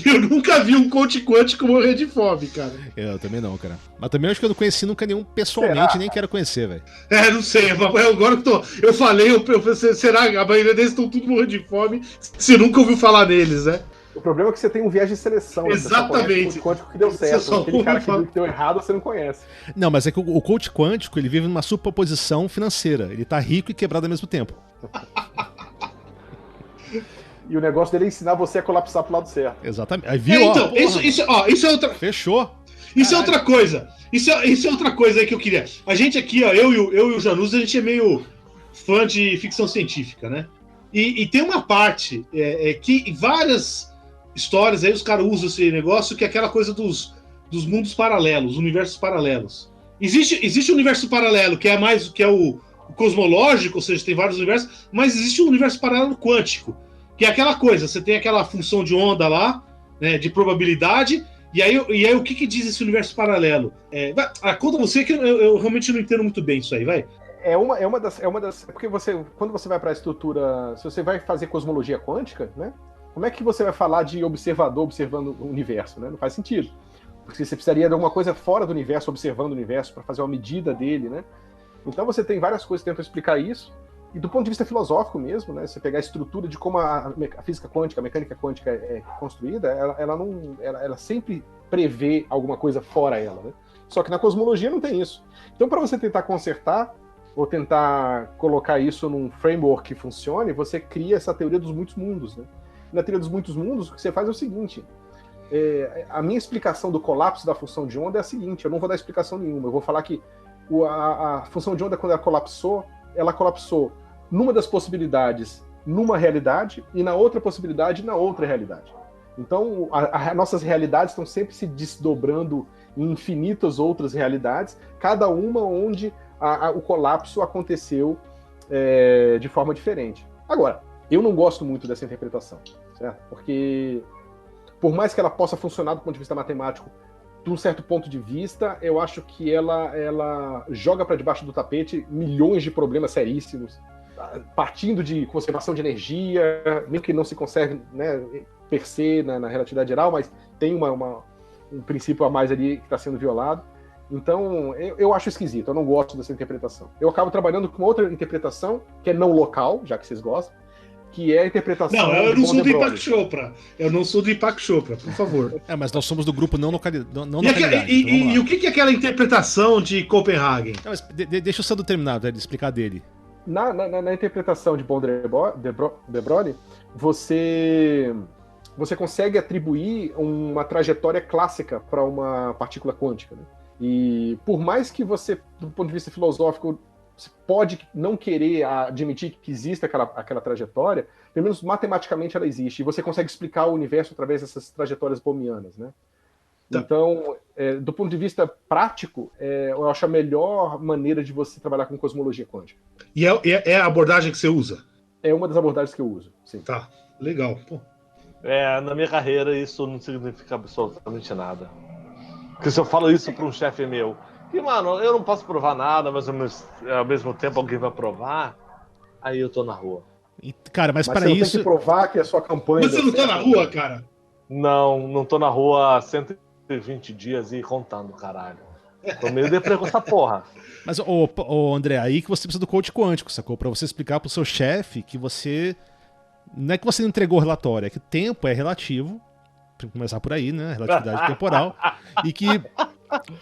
Eu nunca vi um coach quântico morrer de fome, cara. Eu também não, cara. Mas também acho que eu não conheci nunca nenhum pessoalmente, nem quero conhecer, velho. Não sei. Agora que eu falei, eu pensei, será que a maioria deles estão tudo morrendo de fome? Você nunca ouviu falar neles, né? O problema é que você tem um viés de seleção. Exatamente. O coach quântico que deu certo. Aquele cara que deu errado, você não conhece. Não, mas é que o coach quântico, ele vive numa superposição financeira. Ele tá rico e quebrado ao mesmo tempo. E o negócio dele é ensinar você a colapsar pro lado certo. Exatamente. Aí viu, então, isso é outra... Fechou. Isso é outra coisa. Isso é outra coisa aí que eu queria. A gente aqui, ó, eu e o Janus, a gente é meio fã de ficção científica, né? E tem uma parte que várias histórias aí os caras usam esse negócio, que é aquela coisa dos mundos paralelos, universos paralelos. Existe um universo paralelo que é o cosmológico, ou seja, tem vários universos, mas existe um universo paralelo quântico, Que é aquela coisa, você tem aquela função de onda lá, né, de probabilidade, e aí o que diz esse universo paralelo? Conta você que eu realmente não entendo muito bem isso aí, vai. É uma das. Porque quando você vai para a estrutura. Se você vai fazer cosmologia quântica, né? Como é que você vai falar de observador observando o universo, né? Não faz sentido. Porque você precisaria de alguma coisa fora do universo, observando o universo, para fazer uma medida dele, né? Então você tem várias coisas que tentam explicar isso. E do ponto de vista filosófico mesmo, né? Você pegar a estrutura de como a física quântica, a mecânica quântica é construída, ela sempre prevê alguma coisa fora ela, né? Só que na cosmologia não tem isso. Então, para você tentar consertar ou tentar colocar isso num framework que funcione, você cria essa teoria dos muitos mundos, né? Na teoria dos muitos mundos, o que você faz é o seguinte: a minha explicação do colapso da função de onda é a seguinte, eu não vou dar explicação nenhuma, eu vou falar que a função de onda, quando ela colapsou numa das possibilidades numa realidade e na outra possibilidade na outra realidade. Então, nossas realidades estão sempre se desdobrando em infinitas outras realidades, cada uma onde o colapso aconteceu de forma diferente. Agora, eu não gosto muito dessa interpretação, certo? Porque, por mais que ela possa funcionar do ponto de vista matemático, de um certo ponto de vista, eu acho que ela joga para debaixo do tapete milhões de problemas seríssimos, partindo de conservação de energia, mesmo que não se conserve, né, per se na relatividade geral, mas tem um princípio a mais ali que está sendo violado. Então, eu acho esquisito, eu não gosto dessa interpretação. Eu acabo trabalhando com outra interpretação, que é não local, já que vocês gostam, que é a interpretação... Não, eu não sou do Deepak Chopra. Eu não sou do Deepak Chopra, por favor. Mas nós somos do grupo não localidade. E o que é aquela interpretação de Copenhagen? Não, mas deixa o Sandro terminar, de explicar dele. Na interpretação de de Broglie, você consegue atribuir uma trajetória clássica para uma partícula quântica, né? E por mais que você, do ponto de vista filosófico, você pode não querer admitir que existe aquela trajetória, pelo menos matematicamente ela existe, e você consegue explicar o universo através dessas trajetórias bohmianas, né? Tá. Então, do ponto de vista prático, eu acho a melhor maneira de você trabalhar com cosmologia quântica. E é a abordagem que você usa? É uma das abordagens que eu uso, sim. Tá, legal. Pô. Na minha carreira isso não significa absolutamente nada. Porque se eu falo isso para um chefe meu, que, mano, eu não posso provar nada, mas ao mesmo tempo alguém vai provar, aí eu tô na rua. Cara, mas para você isso... Você tem que provar que a sua campanha... Mas você não tá na rua, cara? Não tô na rua há 120 dias e contando, caralho. Tô meio deprê com essa porra. Mas, André, aí que você precisa do coach quântico, sacou? Pra você explicar pro seu chefe que você... Não é que você não entregou o relatório, é que tempo é relativo, pra começar por aí, né? Relatividade temporal. E que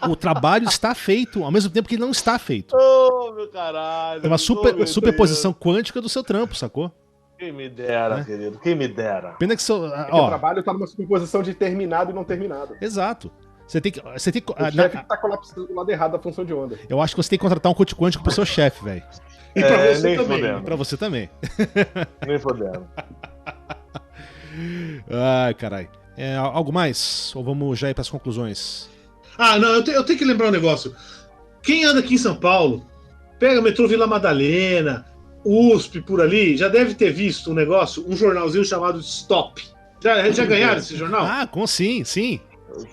o trabalho está feito ao mesmo tempo que ele não está feito. Meu caralho. É uma superposição quântica do seu trampo, sacou? Quem me dera, querido. Quem me dera. Pena que o trabalho está numa superposição de terminado e não terminado. Exato. Você tem que o chefe está colapsando do lado errado da função de onda. Eu acho que você tem que contratar um coach quântico pro seu chefe, velho. E pra você nem também. Fodendo. Pra você também. Nem fodendo. Ai, caralho. Algo mais? Ou vamos já ir pras conclusões? Não, eu tenho que lembrar um negócio. Quem anda aqui em São Paulo, pega o metrô Vila Madalena, USP, por ali, já deve ter visto um jornalzinho chamado Stop. Já ganharam esse jornal? Sim.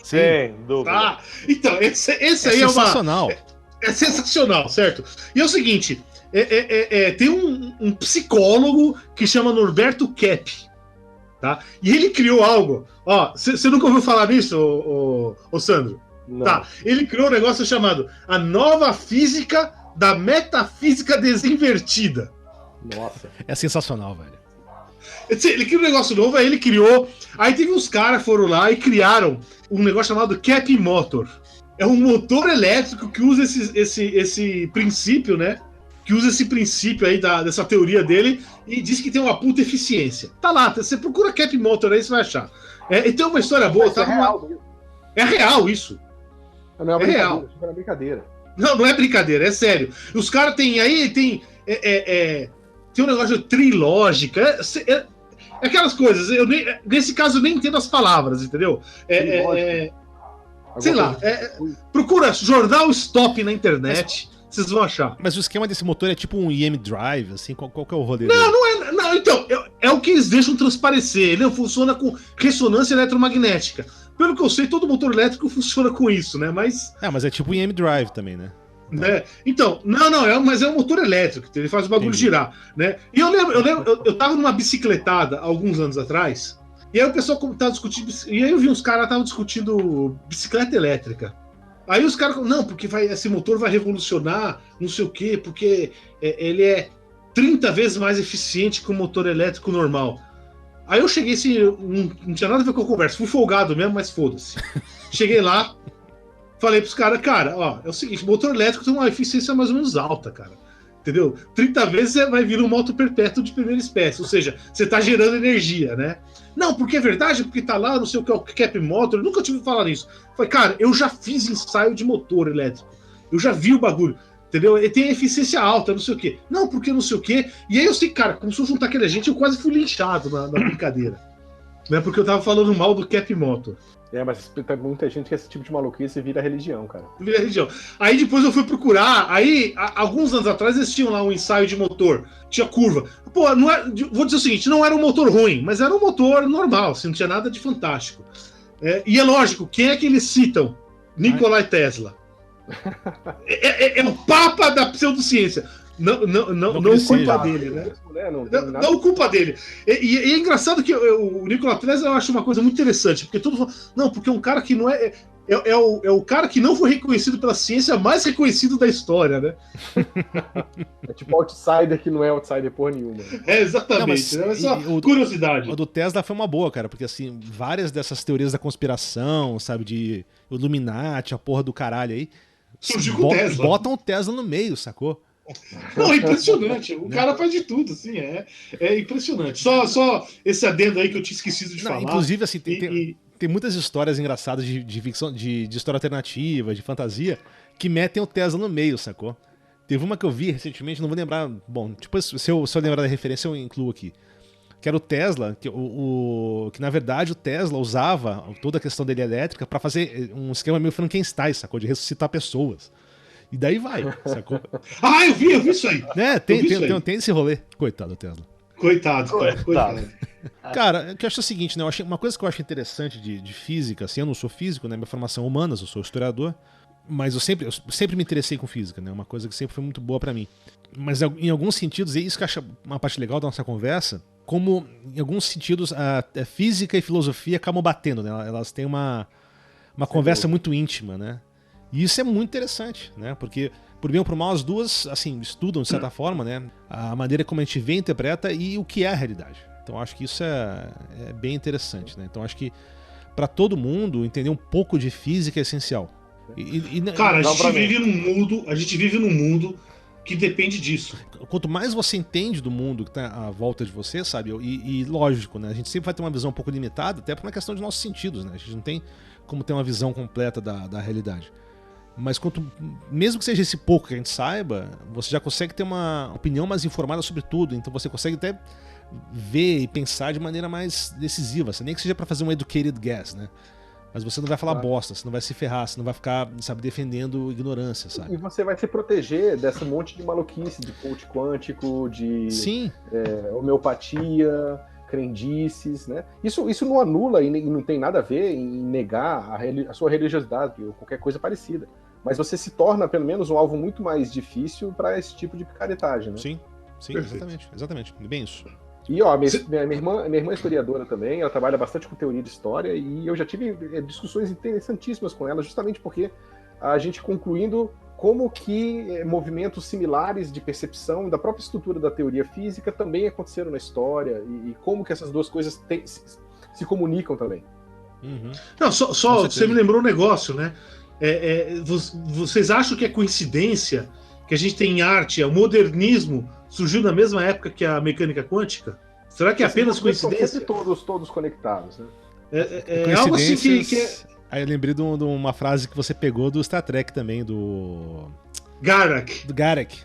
Sem dúvida. Tá. Então, esse aí sensacional. É sensacional, certo? E é o seguinte, tem um psicólogo que chama Norberto Kepp, tá? E ele criou algo. Você nunca ouviu falar nisso, ô Sandro? Não. Tá. Ele criou um negócio chamado a nova física da metafísica desinvertida. Nossa. É sensacional, velho. Ele criou um negócio novo, aí ele criou. Aí teve uns caras que foram lá e criaram um negócio chamado Kepp Motor. É um motor elétrico que usa esse princípio, né? Que usa esse princípio aí dessa teoria dele e diz que tem uma puta eficiência. Tá lá, você procura Kepp Motor aí, você vai achar. E tem uma história boa. Mas é real isso. Não é real. Não é brincadeira. Não é brincadeira, é sério. Os caras tem um negócio de trilógica. Aquelas coisas. Nesse caso, eu nem entendo as palavras, entendeu? Sei lá. Procura Jornal Stop na internet. vocês vão achar. Mas o esquema desse motor é tipo um EM Drive, assim, qual que é o rolê Não, dele? não é. Não, então, é o que eles deixam transparecer. Ele funciona com ressonância eletromagnética. Pelo que eu sei, todo motor elétrico funciona com isso, né? Mas. Mas é tipo um EM Drive também, né? Né? Então, mas é um motor elétrico, ele faz o bagulho Entendi. girar, né? E eu tava numa bicicletada alguns anos atrás, e aí o pessoal tava discutindo, e aí eu vi uns caras estavam discutindo bicicleta elétrica. Aí os caras, não, porque esse motor vai revolucionar, não sei o quê, porque ele é 30 vezes mais eficiente que o motor elétrico normal. Aí eu cheguei assim, não tinha nada a ver com a conversa, fui folgado mesmo, mas foda-se. Cheguei lá, falei pros caras, cara, ó, é o seguinte, o motor elétrico tem uma eficiência mais ou menos alta, cara. Entendeu? 30 vezes você vai vir um moto perpétuo de primeira espécie, ou seja, você tá gerando energia, né? Não, porque é verdade, porque tá lá, não sei o que, o cap motor, eu nunca tive que falar nisso. Falei, cara, eu já fiz ensaio de motor elétrico, eu já vi o bagulho, entendeu? Ele tem eficiência alta, não sei o que. Não, porque não sei o que. E aí eu sei, cara, começou a juntar aquela gente, eu quase fui linchado na brincadeira. Né? Porque eu tava falando mal do cap motor. Mas tem muita gente que esse tipo de maluquice vira religião, cara. Vira religião. Aí depois eu fui procurar, aí alguns anos atrás eles tinham lá um ensaio de motor, tinha curva. Pô, não é, vou dizer o seguinte, não era um motor ruim, mas era um motor normal, assim, não tinha nada de fantástico. E é lógico, quem é que eles citam? Nikola Tesla. É o papa da pseudociência. Não culpa dele, né? Não culpa dele. E é engraçado que o Nikola Tesla eu acho uma coisa muito interessante, porque todo mundo fala, não, porque é um cara que não é o cara que não foi reconhecido pela ciência, mais reconhecido da história, né? É tipo outsider que não é outsider porra nenhuma. Exatamente. Não, mas, é só curiosidade. O do Tesla foi uma boa, cara, porque assim, várias dessas teorias da conspiração, sabe, de Illuminati, a porra do caralho aí, surgiu com o Tesla. Botam o Tesla no meio, sacou? Não, é impressionante. O cara faz de tudo, assim, é impressionante. Só esse adendo aí que eu tinha esquecido de falar. Inclusive, assim, tem muitas histórias engraçadas de ficção, de história alternativa, de fantasia, que metem o Tesla no meio, sacou? Teve uma que eu vi recentemente, não vou lembrar. Bom, tipo, se eu lembrar da referência, eu incluo aqui. Que era o Tesla, que na verdade o Tesla usava toda a questão dele elétrica pra fazer um esquema meio Frankenstein, sacou? De ressuscitar pessoas. E daí vai, sacou? Eu vi isso aí. Tem esse rolê. Coitado do Tesla. Coitado. Cara, eu acho o seguinte, né? Uma coisa que eu acho interessante de física, assim, eu não sou físico, né? Minha formação é humanas, eu sou historiador, mas eu sempre me interessei com física, né? Uma coisa que sempre foi muito boa pra mim. Mas em alguns sentidos, e isso que eu acho uma parte legal da nossa conversa, como em alguns sentidos a física e filosofia acabam batendo, né? Elas têm uma conversa muito íntima, né? E isso é muito interessante, né? Porque, por bem ou por mal, as duas, assim, estudam, de certa forma, né? A maneira como a gente vê, interpreta e o que é a realidade. Então, acho que isso é bem interessante, né? Então, acho que, para todo mundo, entender um pouco de física é essencial. Cara, a gente vive num mundo que depende disso. Quanto mais você entende do mundo que tá à volta de você, sabe? E lógico, né? A gente sempre vai ter uma visão um pouco limitada, até por uma questão de nossos sentidos, né? A gente não tem como ter uma visão completa da realidade. Mas mesmo que seja esse pouco que a gente saiba, você já consegue ter uma opinião mais informada sobre tudo. Então você consegue até ver e pensar de maneira mais decisiva. Nem que seja para fazer um educated guess, né? Mas você não vai falar bosta, você não vai se ferrar, você não vai ficar, sabe, defendendo ignorância, sabe? E você vai se proteger dessa monte de maluquice, de coach quântico, de homeopatia, crendices, né? Isso não anula e não tem nada a ver em negar a sua religiosidade ou qualquer coisa parecida. Mas você se torna, pelo menos, um alvo muito mais difícil para esse tipo de picaretagem, né? Sim, exatamente. Bem isso. E, ó, minha irmã é historiadora também, ela trabalha bastante com teoria de história e eu já tive discussões interessantíssimas com ela, justamente porque a gente concluindo como que movimentos similares de percepção da própria estrutura da teoria física também aconteceram na história e como que essas duas coisas se comunicam também. Uhum. Não, só você me lembrou um negócio, né? Vocês acham que é coincidência que a gente tem arte, o modernismo surgiu na mesma época que a mecânica quântica? Será que é apenas coincidência? Sempre todos conectados, né? É algo assim que Aí eu lembrei de uma frase que você pegou do Star Trek também, do Garak,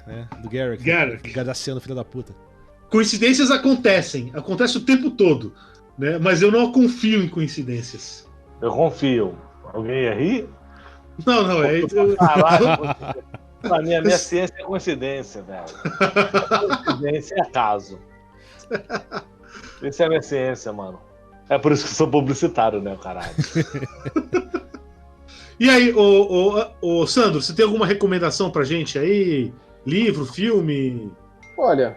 né? Do Garak. Gardaciano, filho da puta. Coincidências acontecem o tempo todo, né? Mas eu não confio em coincidências. Eu confio. Alguém ia rir? Não, Pra mim, a minha ciência é coincidência, velho. Coincidência é acaso. Essa é a minha ciência, mano. É por isso que eu sou publicitário, né, caralho? E aí, ô Sandro, você tem alguma recomendação pra gente aí? Livro, filme? Olha,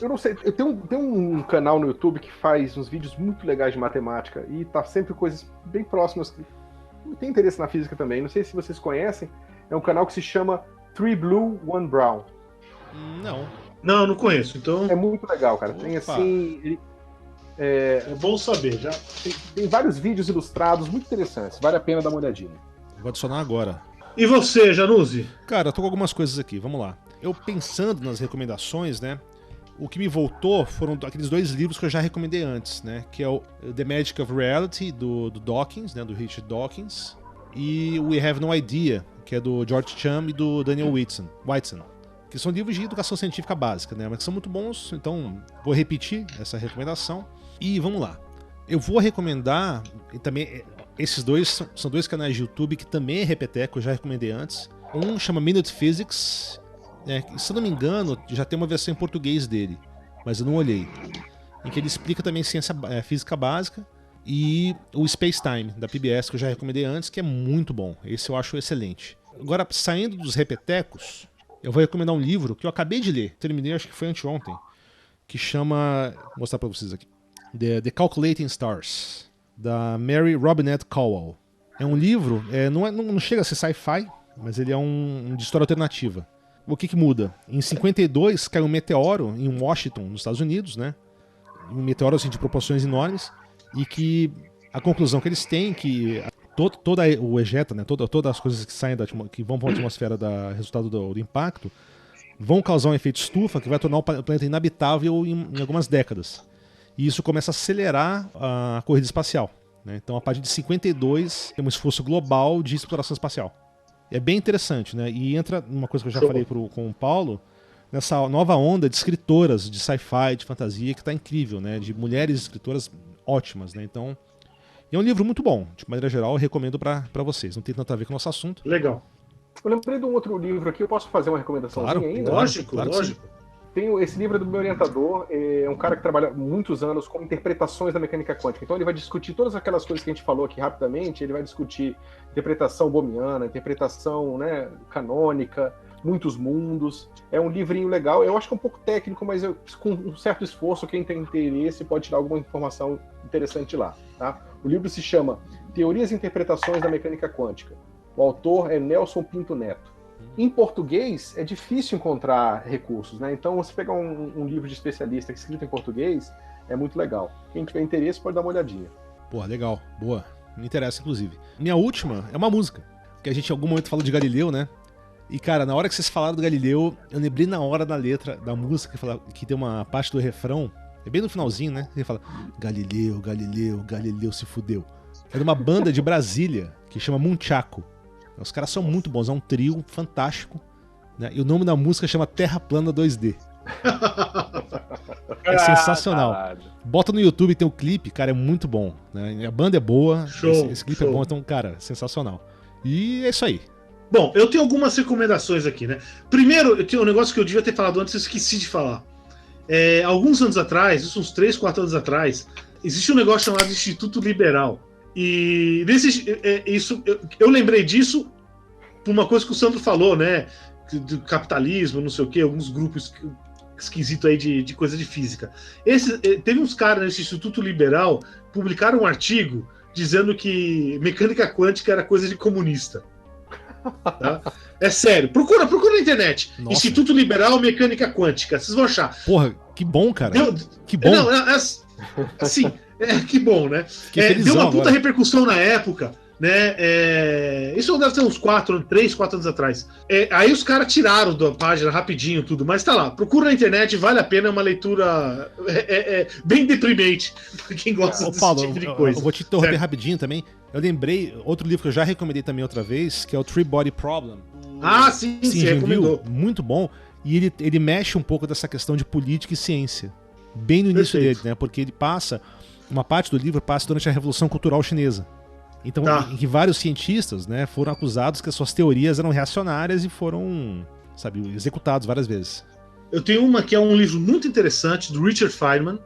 eu não sei, eu tenho um canal no YouTube que faz uns vídeos muito legais de matemática e tá sempre coisas bem próximas. Tem interesse na física também, não sei se vocês conhecem, é um canal que se chama 3 Blue, 1 Brown. Não. Não conheço, então É muito legal, cara. Tem Opa. assim. é bom saber. Já. Tem vários vídeos ilustrados muito interessantes, vale a pena dar uma olhadinha. Vou adicionar agora. E você, Januzzi? Cara, eu tô com algumas coisas aqui, vamos lá. Eu pensando nas recomendações, né? O que me voltou foram aqueles 2 livros que eu já recomendei antes, né? Que é o The Magic of Reality, do Dawkins, né? Do Richard Dawkins. E We Have No Idea, que é do George Cham e do Daniel Whitson. Que são livros de educação científica básica, né? Mas que são muito bons, então vou repetir essa recomendação. E vamos lá. Eu vou recomendar, e também esses dois são 2 canais de YouTube que também é repeteco, eu já recomendei antes. Um chama Minute Physics, se eu não me engano, já tem uma versão em português dele, mas eu não olhei. Em que ele explica também física básica, e o Space Time, da PBS, que eu já recomendei antes, que é muito bom. Esse eu acho excelente. Agora, saindo dos repetecos, eu vou recomendar um livro que eu acabei de ler, terminei, acho que foi anteontem, que chama, vou mostrar pra vocês aqui, The Calculating Stars, da Mary Robinette Kowal. É um livro, não chega a ser sci-fi, mas ele é um de história alternativa. O que muda? Em 52 caiu um meteoro em Washington, nos Estados Unidos, né? Um meteoro assim, de proporções enormes, e que a conclusão que eles têm é que toda o ejeta, né? Todas as coisas que saem que vão para a atmosfera resultado do impacto, vão causar um efeito estufa que vai tornar o planeta inabitável em algumas décadas. E isso começa a acelerar a corrida espacial, né? Então, a partir de 52, tem um esforço global de exploração espacial. É bem interessante, né? E entra numa coisa que eu já falei com o Paulo, nessa nova onda de escritoras de sci-fi, de fantasia, que tá incrível, né? De mulheres escritoras ótimas, né? Então, é um livro muito bom. De maneira geral, eu recomendo pra vocês. Não tem tanto a ver com o nosso assunto. Legal. Eu lembrei de um outro livro aqui, eu posso fazer uma recomendaçãozinha Claro, ainda? Lógico. Esse livro é do meu orientador, é um cara que trabalha muitos anos com interpretações da mecânica quântica. Então ele vai discutir todas aquelas coisas que a gente falou aqui rapidamente, ele vai discutir interpretação bohmiana, interpretação, né, canônica, muitos mundos. É um livrinho legal, eu acho que é um pouco técnico, mas com um certo esforço, quem tem interesse pode tirar alguma informação interessante lá. Tá? O livro se chama Teorias e Interpretações da Mecânica Quântica. O autor é Nelson Pinto Neto. Em português é difícil encontrar recursos, né? Então você pegar um livro de especialista escrito em português é muito legal. Quem tiver interesse pode dar uma olhadinha. Pô, legal, boa. Me interessa, inclusive. Minha última é uma música, que a gente em algum momento falou de Galileu, né? E cara, na hora que vocês falaram do Galileu, eu lembrei na hora da letra da música que tem uma parte do refrão, é bem no finalzinho, né? Ele fala: Galileu, Galileu, Galileu se fudeu. É de uma banda de Brasília que chama Munchaco. Os caras são muito bons, é um trio fantástico, né? E o nome da música chama Terra Plana 2D. É sensacional. Caralho. Bota no YouTube, tem o clipe, cara, é muito bom, né? A banda é boa, Show, esse clipe show. é bom, então, cara, sensacional. E é isso aí. Bom, eu tenho algumas recomendações aqui, né? Primeiro, eu tenho um negócio que eu devia ter falado antes, eu esqueci de falar. Alguns anos atrás, isso uns 3, 4 anos atrás, existe um negócio chamado Instituto Liberal. E eu lembrei disso por uma coisa que o Sandro falou, né? Do capitalismo, não sei o quê, alguns grupos esquisitos aí de coisa de física. Teve uns caras nesse Instituto Liberal publicaram um artigo dizendo que mecânica quântica era coisa de comunista. Tá? É sério, procura na internet. Nossa. Instituto Liberal Mecânica Quântica, vocês vão achar. Porra, que bom, cara. Que bom. Não, assim, que bom, né? Deu uma puta repercussão na época, né? Isso deve ter uns 3, 4 anos atrás. Aí os caras tiraram da página rapidinho tudo, mas tá lá. Procura na internet, vale a pena, é uma leitura bem deprimente pra quem gosta desse Paulo, tipo de coisa. Eu vou te interromper rapidinho também. Eu lembrei outro livro que eu já recomendei também outra vez, que é o Three Body Problem. Ah, sim, você recomendou. Muito bom. E ele mexe um pouco dessa questão de política e ciência. Bem no início dele, né? Porque ele passa, uma parte do livro passa durante a Revolução Cultural Chinesa. Então, Tá. em que vários cientistas, né, foram acusados que as suas teorias eram reacionárias e foram, sabe, executados várias vezes. Eu tenho uma que é um livro muito interessante do Richard Feynman,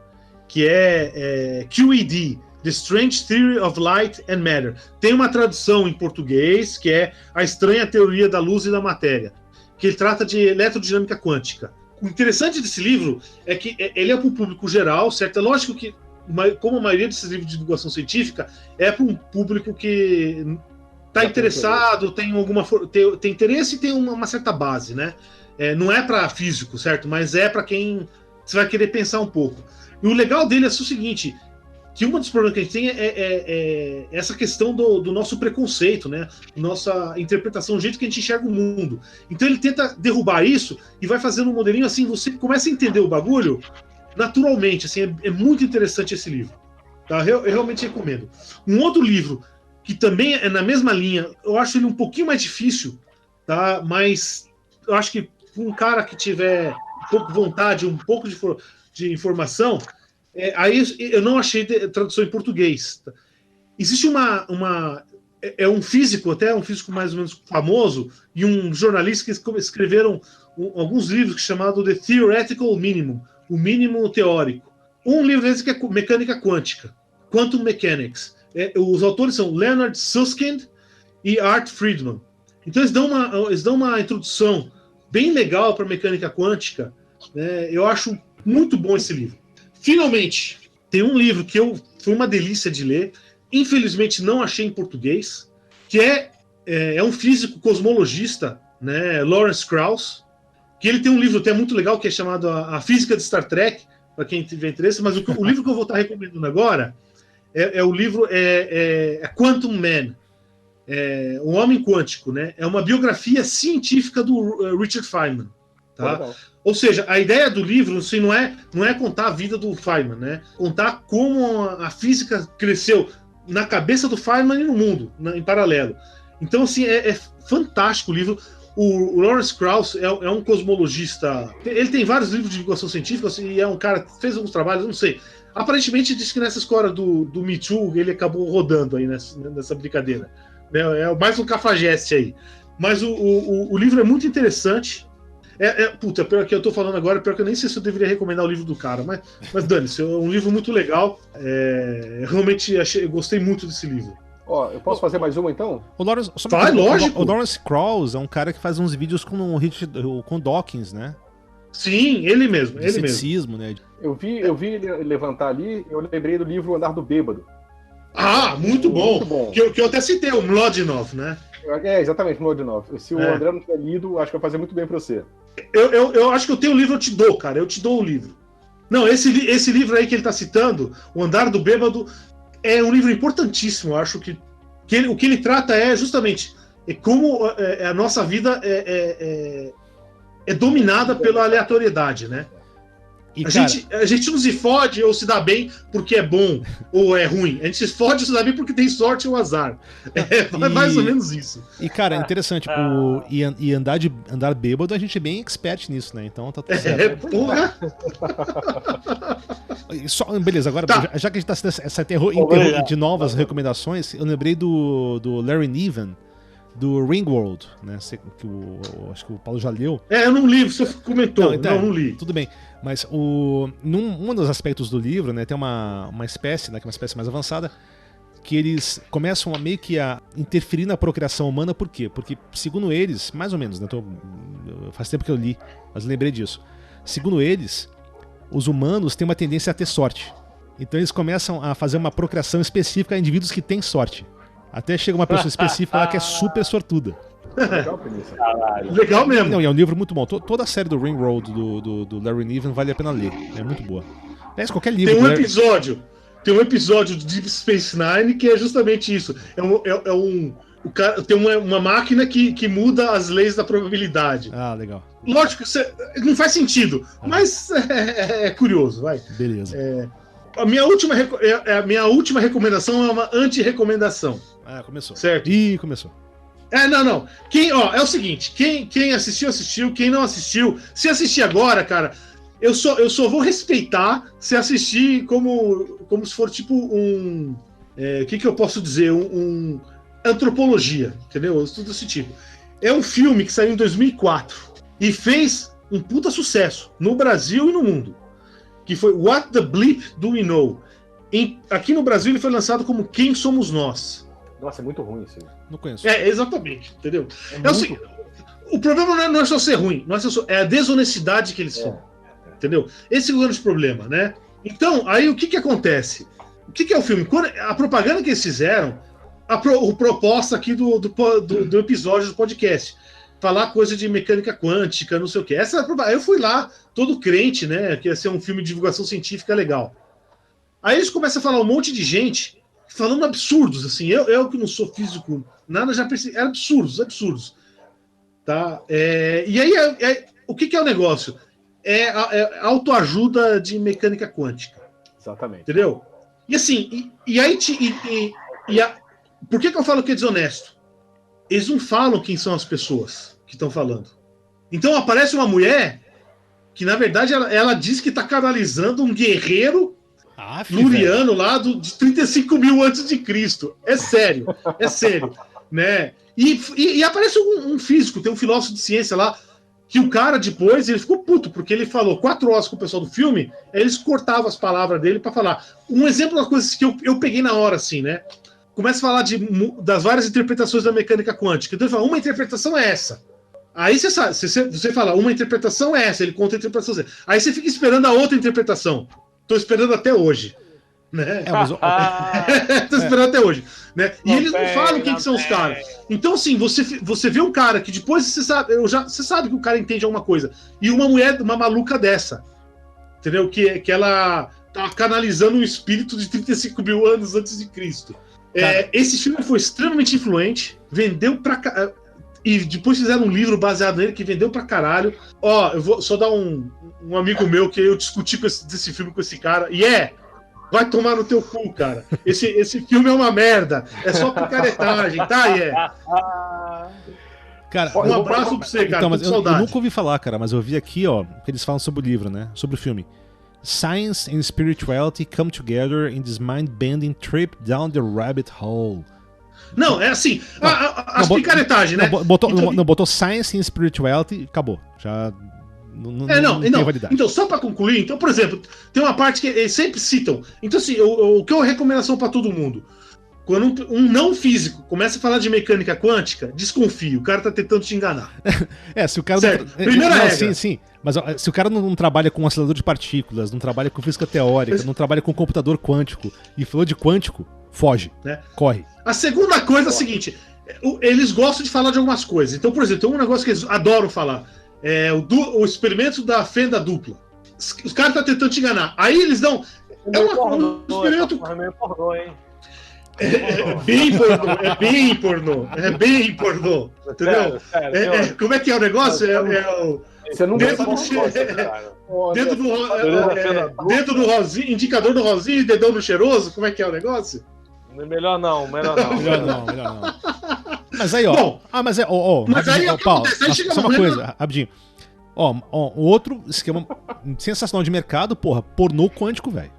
que é QED, The Strange Theory of Light and Matter. Tem uma tradução em português, que é A Estranha Teoria da Luz e da Matéria, que ele trata de eletrodinâmica quântica. O interessante desse livro é que ele é para o público geral, certo? É lógico que, como a maioria desses livros de divulgação científica, é para um público que está interessado, tem interesse e tem uma certa base, né? Não é para físico, certo? Mas é para quem você vai querer pensar um pouco. E o legal dele é o seguinte, que um dos problemas que a gente tem é essa questão do nosso preconceito, né? Nossa interpretação, o jeito que a gente enxerga o mundo. Então ele tenta derrubar isso e vai fazendo um modelinho assim, você começa a entender o bagulho naturalmente, assim, é muito interessante esse livro. Tá? Eu realmente recomendo. Um outro livro que também é na mesma linha, eu acho ele um pouquinho mais difícil, tá? Mas eu acho que um cara que tiver um pouco de vontade, um pouco de informação, aí eu não achei tradução em português. Existe um físico, até um físico mais ou menos famoso, e um jornalista que escreveram alguns livros chamados The Theoretical Minimum, o mínimo teórico. Um livro desse que é Mecânica Quântica, Quantum Mechanics. Os autores são Leonard Susskind e Art Friedman. Então eles dão uma introdução bem legal para mecânica quântica, né? Eu acho muito bom esse livro. Finalmente, tem um livro que foi uma delícia de ler, infelizmente não achei em português, que é um físico cosmologista, né, Lawrence Krauss, que ele tem um livro até muito legal que é chamado A Física de Star Trek, para quem tiver interesse, mas o livro que eu vou estar recomendando agora o livro Quantum Man, O Homem Quântico, né? É uma biografia científica do Richard Feynman. Tá? Ou seja, a ideia do livro assim, não é contar a vida do Feynman, né? Contar como a física cresceu na cabeça do Feynman e no mundo, em paralelo. Então, assim, é fantástico o livro. O Lawrence Krauss é um cosmologista. Ele tem vários livros de divulgação científica e é um cara que fez alguns trabalhos, eu não sei. Aparentemente, disse que nessa escola do Me Too ele acabou rodando aí nessa brincadeira. É mais um cafajeste aí. Mas o livro é muito interessante. Puta, pior que eu tô falando agora, pior que eu nem sei se eu deveria recomendar o livro do cara, mas dane-se, é um livro muito legal. Realmente eu gostei muito desse livro. Ó, eu posso fazer mais uma então? Lógico. O Lawrence Krauss é um cara que faz uns vídeos com Dawkins, né? Sim, ele mesmo. Ceticismo, né? Eu vi ele levantar ali, eu lembrei do livro O Andar do Bêbado. Ah, muito bom. Muito bom. Que eu até citei, o Mlodinov, né? Exatamente, Mlodinov. Se o André não tiver lido, acho que vai fazer muito bem pra você. Eu acho que eu tenho o livro, eu te dou, cara. Eu te dou o livro. Não, esse livro aí que ele tá citando, O Andar do Bêbado, é um livro importantíssimo. Eu acho que o que ele trata é justamente como a nossa vida é dominada pela aleatoriedade, né? A gente não se fode ou se dá bem porque é bom ou é ruim. A gente se fode ou se dá bem porque tem sorte ou azar. Mais ou menos isso. E, cara, é interessante. Andar bêbado, a gente é bem expert nisso, né? Então tá tudo certo. Porra! Beleza, agora, já que a gente tá sendo essa de novas recomendações, eu lembrei do Larry Niven, do Ringworld, né? Acho que o Paulo já leu. Eu não li, você comentou. Não li. Tudo bem. Mas um dos aspectos do livro, né, tem uma espécie, né, que é uma espécie mais avançada, que eles começam meio que a interferir na procriação humana. Por quê? Porque, segundo eles, mais ou menos, né, faz tempo que eu li, mas lembrei disso. Segundo eles, os humanos têm uma tendência a ter sorte. Então eles começam a fazer uma procriação específica a indivíduos que têm sorte. Até chega uma pessoa específica lá que é super sortuda. Legal mesmo. Não, e é um livro muito bom. Toda a série do Ringworld do Larry Niven vale a pena ler. É muito boa. Qualquer livro. Tem um episódio do Deep Space Nine que é justamente isso. O cara tem uma máquina que muda as leis da probabilidade. Ah, legal. Lógico, não faz sentido, mas é curioso, vai. Beleza. A minha última recomendação é uma anti-recomendação. Ah, começou. Certo? Ih, começou. Não. É o seguinte, quem assistiu, quem não assistiu, se assistir agora, cara, eu só vou respeitar se assistir como se for tipo o que eu posso dizer? Antropologia, entendeu? Eu estudo desse tipo. É um filme que saiu em 2004 e fez um puta sucesso no Brasil e no mundo, que foi What the Bleep Do We Know? Aqui no Brasil ele foi lançado como Quem Somos Nós? Nossa, é muito ruim isso aí. Não conheço. Exatamente, entendeu? O problema não é só ser ruim, é a desonestidade que eles são, entendeu? Esse é o grande problema, né? Então, aí o que acontece? O que é o filme? A propaganda que eles fizeram, a proposta aqui do episódio do podcast, falar coisa de mecânica quântica, não sei o que. Eu fui lá, todo crente, né? Que ia ser um filme de divulgação científica legal. Aí eles começam a falar um monte de gente falando absurdos, assim. Eu que não sou físico, nada já percebi. Eram absurdos. Tá? E aí, o que é o negócio? É autoajuda de mecânica quântica. Exatamente. Entendeu? E assim, por que eu falo que é desonesto? Eles não falam quem são as pessoas que estão falando. Então aparece uma mulher que, na verdade, ela diz que está canalizando um guerreiro luriano lá de 35 mil antes de Cristo. É sério, né? E aparece um físico, tem um filósofo de ciência lá, que o cara depois, ele ficou puto, porque ele falou 4 horas com o pessoal do filme, aí eles cortavam as palavras dele para falar. Um exemplo das coisas que eu peguei na hora, assim, né? Começa a falar das várias interpretações da mecânica quântica. Então ele fala, uma interpretação é essa. Aí você fala, uma interpretação é essa, ele conta a interpretação dessa. Aí você fica esperando a outra interpretação. Tô esperando até hoje. Né? Tô esperando até hoje. Né? E eles não falam quem que são os caras. Então, assim, você vê um cara que depois você sabe que o cara entende alguma coisa. E uma mulher, uma maluca dessa. Entendeu? Que ela tá canalizando um espírito de 35 mil anos antes de Cristo. Esse filme foi extremamente influente, vendeu pra e depois fizeram um livro baseado nele que vendeu pra caralho. Eu vou só dar um amigo meu que eu discuti desse filme com esse cara, e vai tomar no teu cu, cara. Esse filme é uma merda, é só picaretagem, tá? Cara, um abraço pra você, cara. Então, mas eu nunca ouvi falar, cara, mas eu vi aqui, que eles falam sobre o livro, né? Sobre o filme. Science and spirituality come together in this mind-bending trip down the rabbit hole. Não, é assim, as picaretagens, né? Botou Science and spirituality e acabou. Já não tem validade. Então, só pra concluir, então, por exemplo, tem uma parte que eles sempre citam. Então, assim, o que é uma recomendação pra todo mundo? Quando um não físico começa a falar de mecânica quântica, desconfie, o cara tá tentando te enganar. Se o cara Primeira regra. Sim. Mas se o cara não trabalha com acelerador de partículas, não trabalha com física teórica, não trabalha com computador quântico e falou de quântico, foge, né? Corre. A segunda coisa é a seguinte, eles gostam de falar de algumas coisas. Então, por exemplo, tem um negócio que eles adoram falar, o experimento da fenda dupla. Os caras estão tentando te enganar. Aí eles dão... um experimento... É bem pornô, entendeu? Sério, como é que é o negócio? Você não dedo no rosinho, indicador do rosinho e dedão no cheiroso? Como é que é o negócio? Melhor não. Melhor não. Mas aí, ó. Mas aí, Paulo, só uma coisa, não. rapidinho. Outro esquema sensacional de mercado, porra, pornô quântico, velho.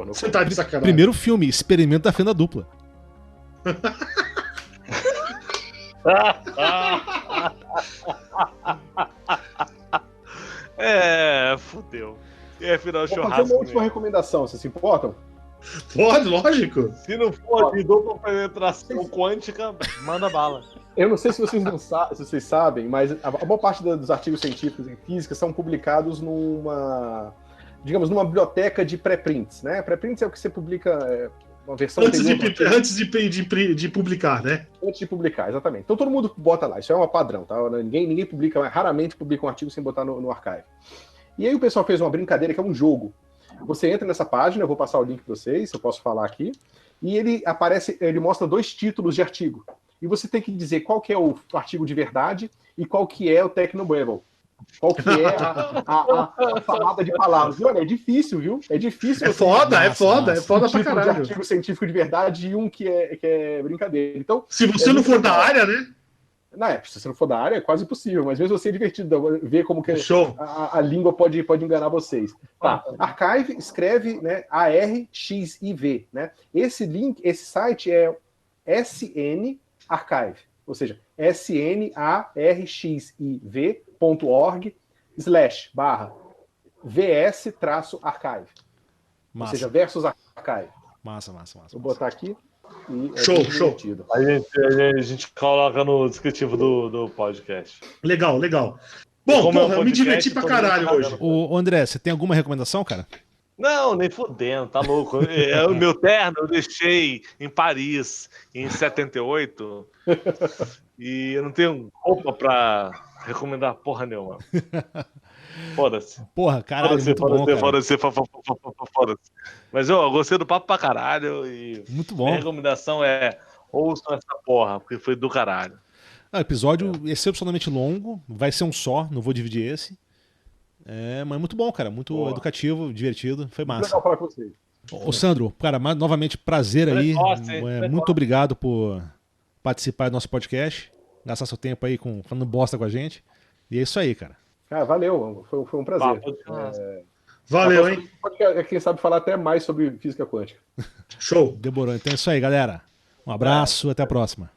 Você tá de sacanagem. Primeiro filme, Experimento da Fenda Dupla. Fudeu. E aí, final Vou churrasco. fazer uma última recomendação, vocês se importam? Pode, lógico. Se não for de dupla penetração quântica, manda bala. Eu não sei se vocês sabem, mas a boa parte dos artigos científicos em física são publicados numa biblioteca de pré-prints, né? Pré-prints é o que você publica uma versão antes de publicar, né? Antes de publicar, exatamente. Então todo mundo bota lá, isso é um padrão, tá? Ninguém publica, raramente publica um artigo sem botar no archive. E aí o pessoal fez uma brincadeira que é um jogo. Você entra nessa página, eu vou passar o link para vocês, eu posso falar aqui, e ele mostra 2 títulos de artigo. E você tem que dizer qual que é o artigo de verdade e qual que é o Technobabble. Qual que é a falada de palavras. E olha, é difícil, viu? É difícil. É foda pra caralho. De artigo científico de verdade e um que é brincadeira. Então, se você não for da área, né? Se você não for da área, é quase impossível, mas mesmo assim é divertido ver como que Show. a língua pode enganar vocês. Tá. Archive escreve, né, ARXIV, né? Esse site é SN Archive, ou seja, snarchive.org/VS-archive, ou Massa. seja, versus archive. Massa. Vou botar aqui. E Show. divertido. A gente coloca no descritivo do podcast. Legal. Bom, Como é um porra, eu me podcast, diverti pra todo mundo caralho tá hoje. vendo. Ô, André, você tem alguma recomendação, cara? Não, nem fudendo, tá louco. O meu terno eu deixei em Paris em 78 e eu não tenho roupa pra recomendar porra nenhuma. Foda-se. Porra, caralho, muito bom, cara. Foda-se. Mas eu gostei do papo pra caralho e Muito minha bom. recomendação é ouçam essa porra, porque foi do caralho. Episódio excepcionalmente longo, vai ser um só, não vou dividir esse. Mas muito bom, cara, muito Boa. educativo, divertido, foi massa. Legal falar com vocês. Ô Sandro, cara, novamente prazer aí. Precoce, hein? Muito Precoce. obrigado por participar do nosso podcast, gastar seu tempo aí falando bosta com a gente. E é isso aí, cara. Cara, valeu, foi um prazer. Papo de massa. Valeu, hein? Quem sabe falar até mais sobre física quântica. Show. Demorou. Então é isso aí, galera. Um abraço, até a próxima.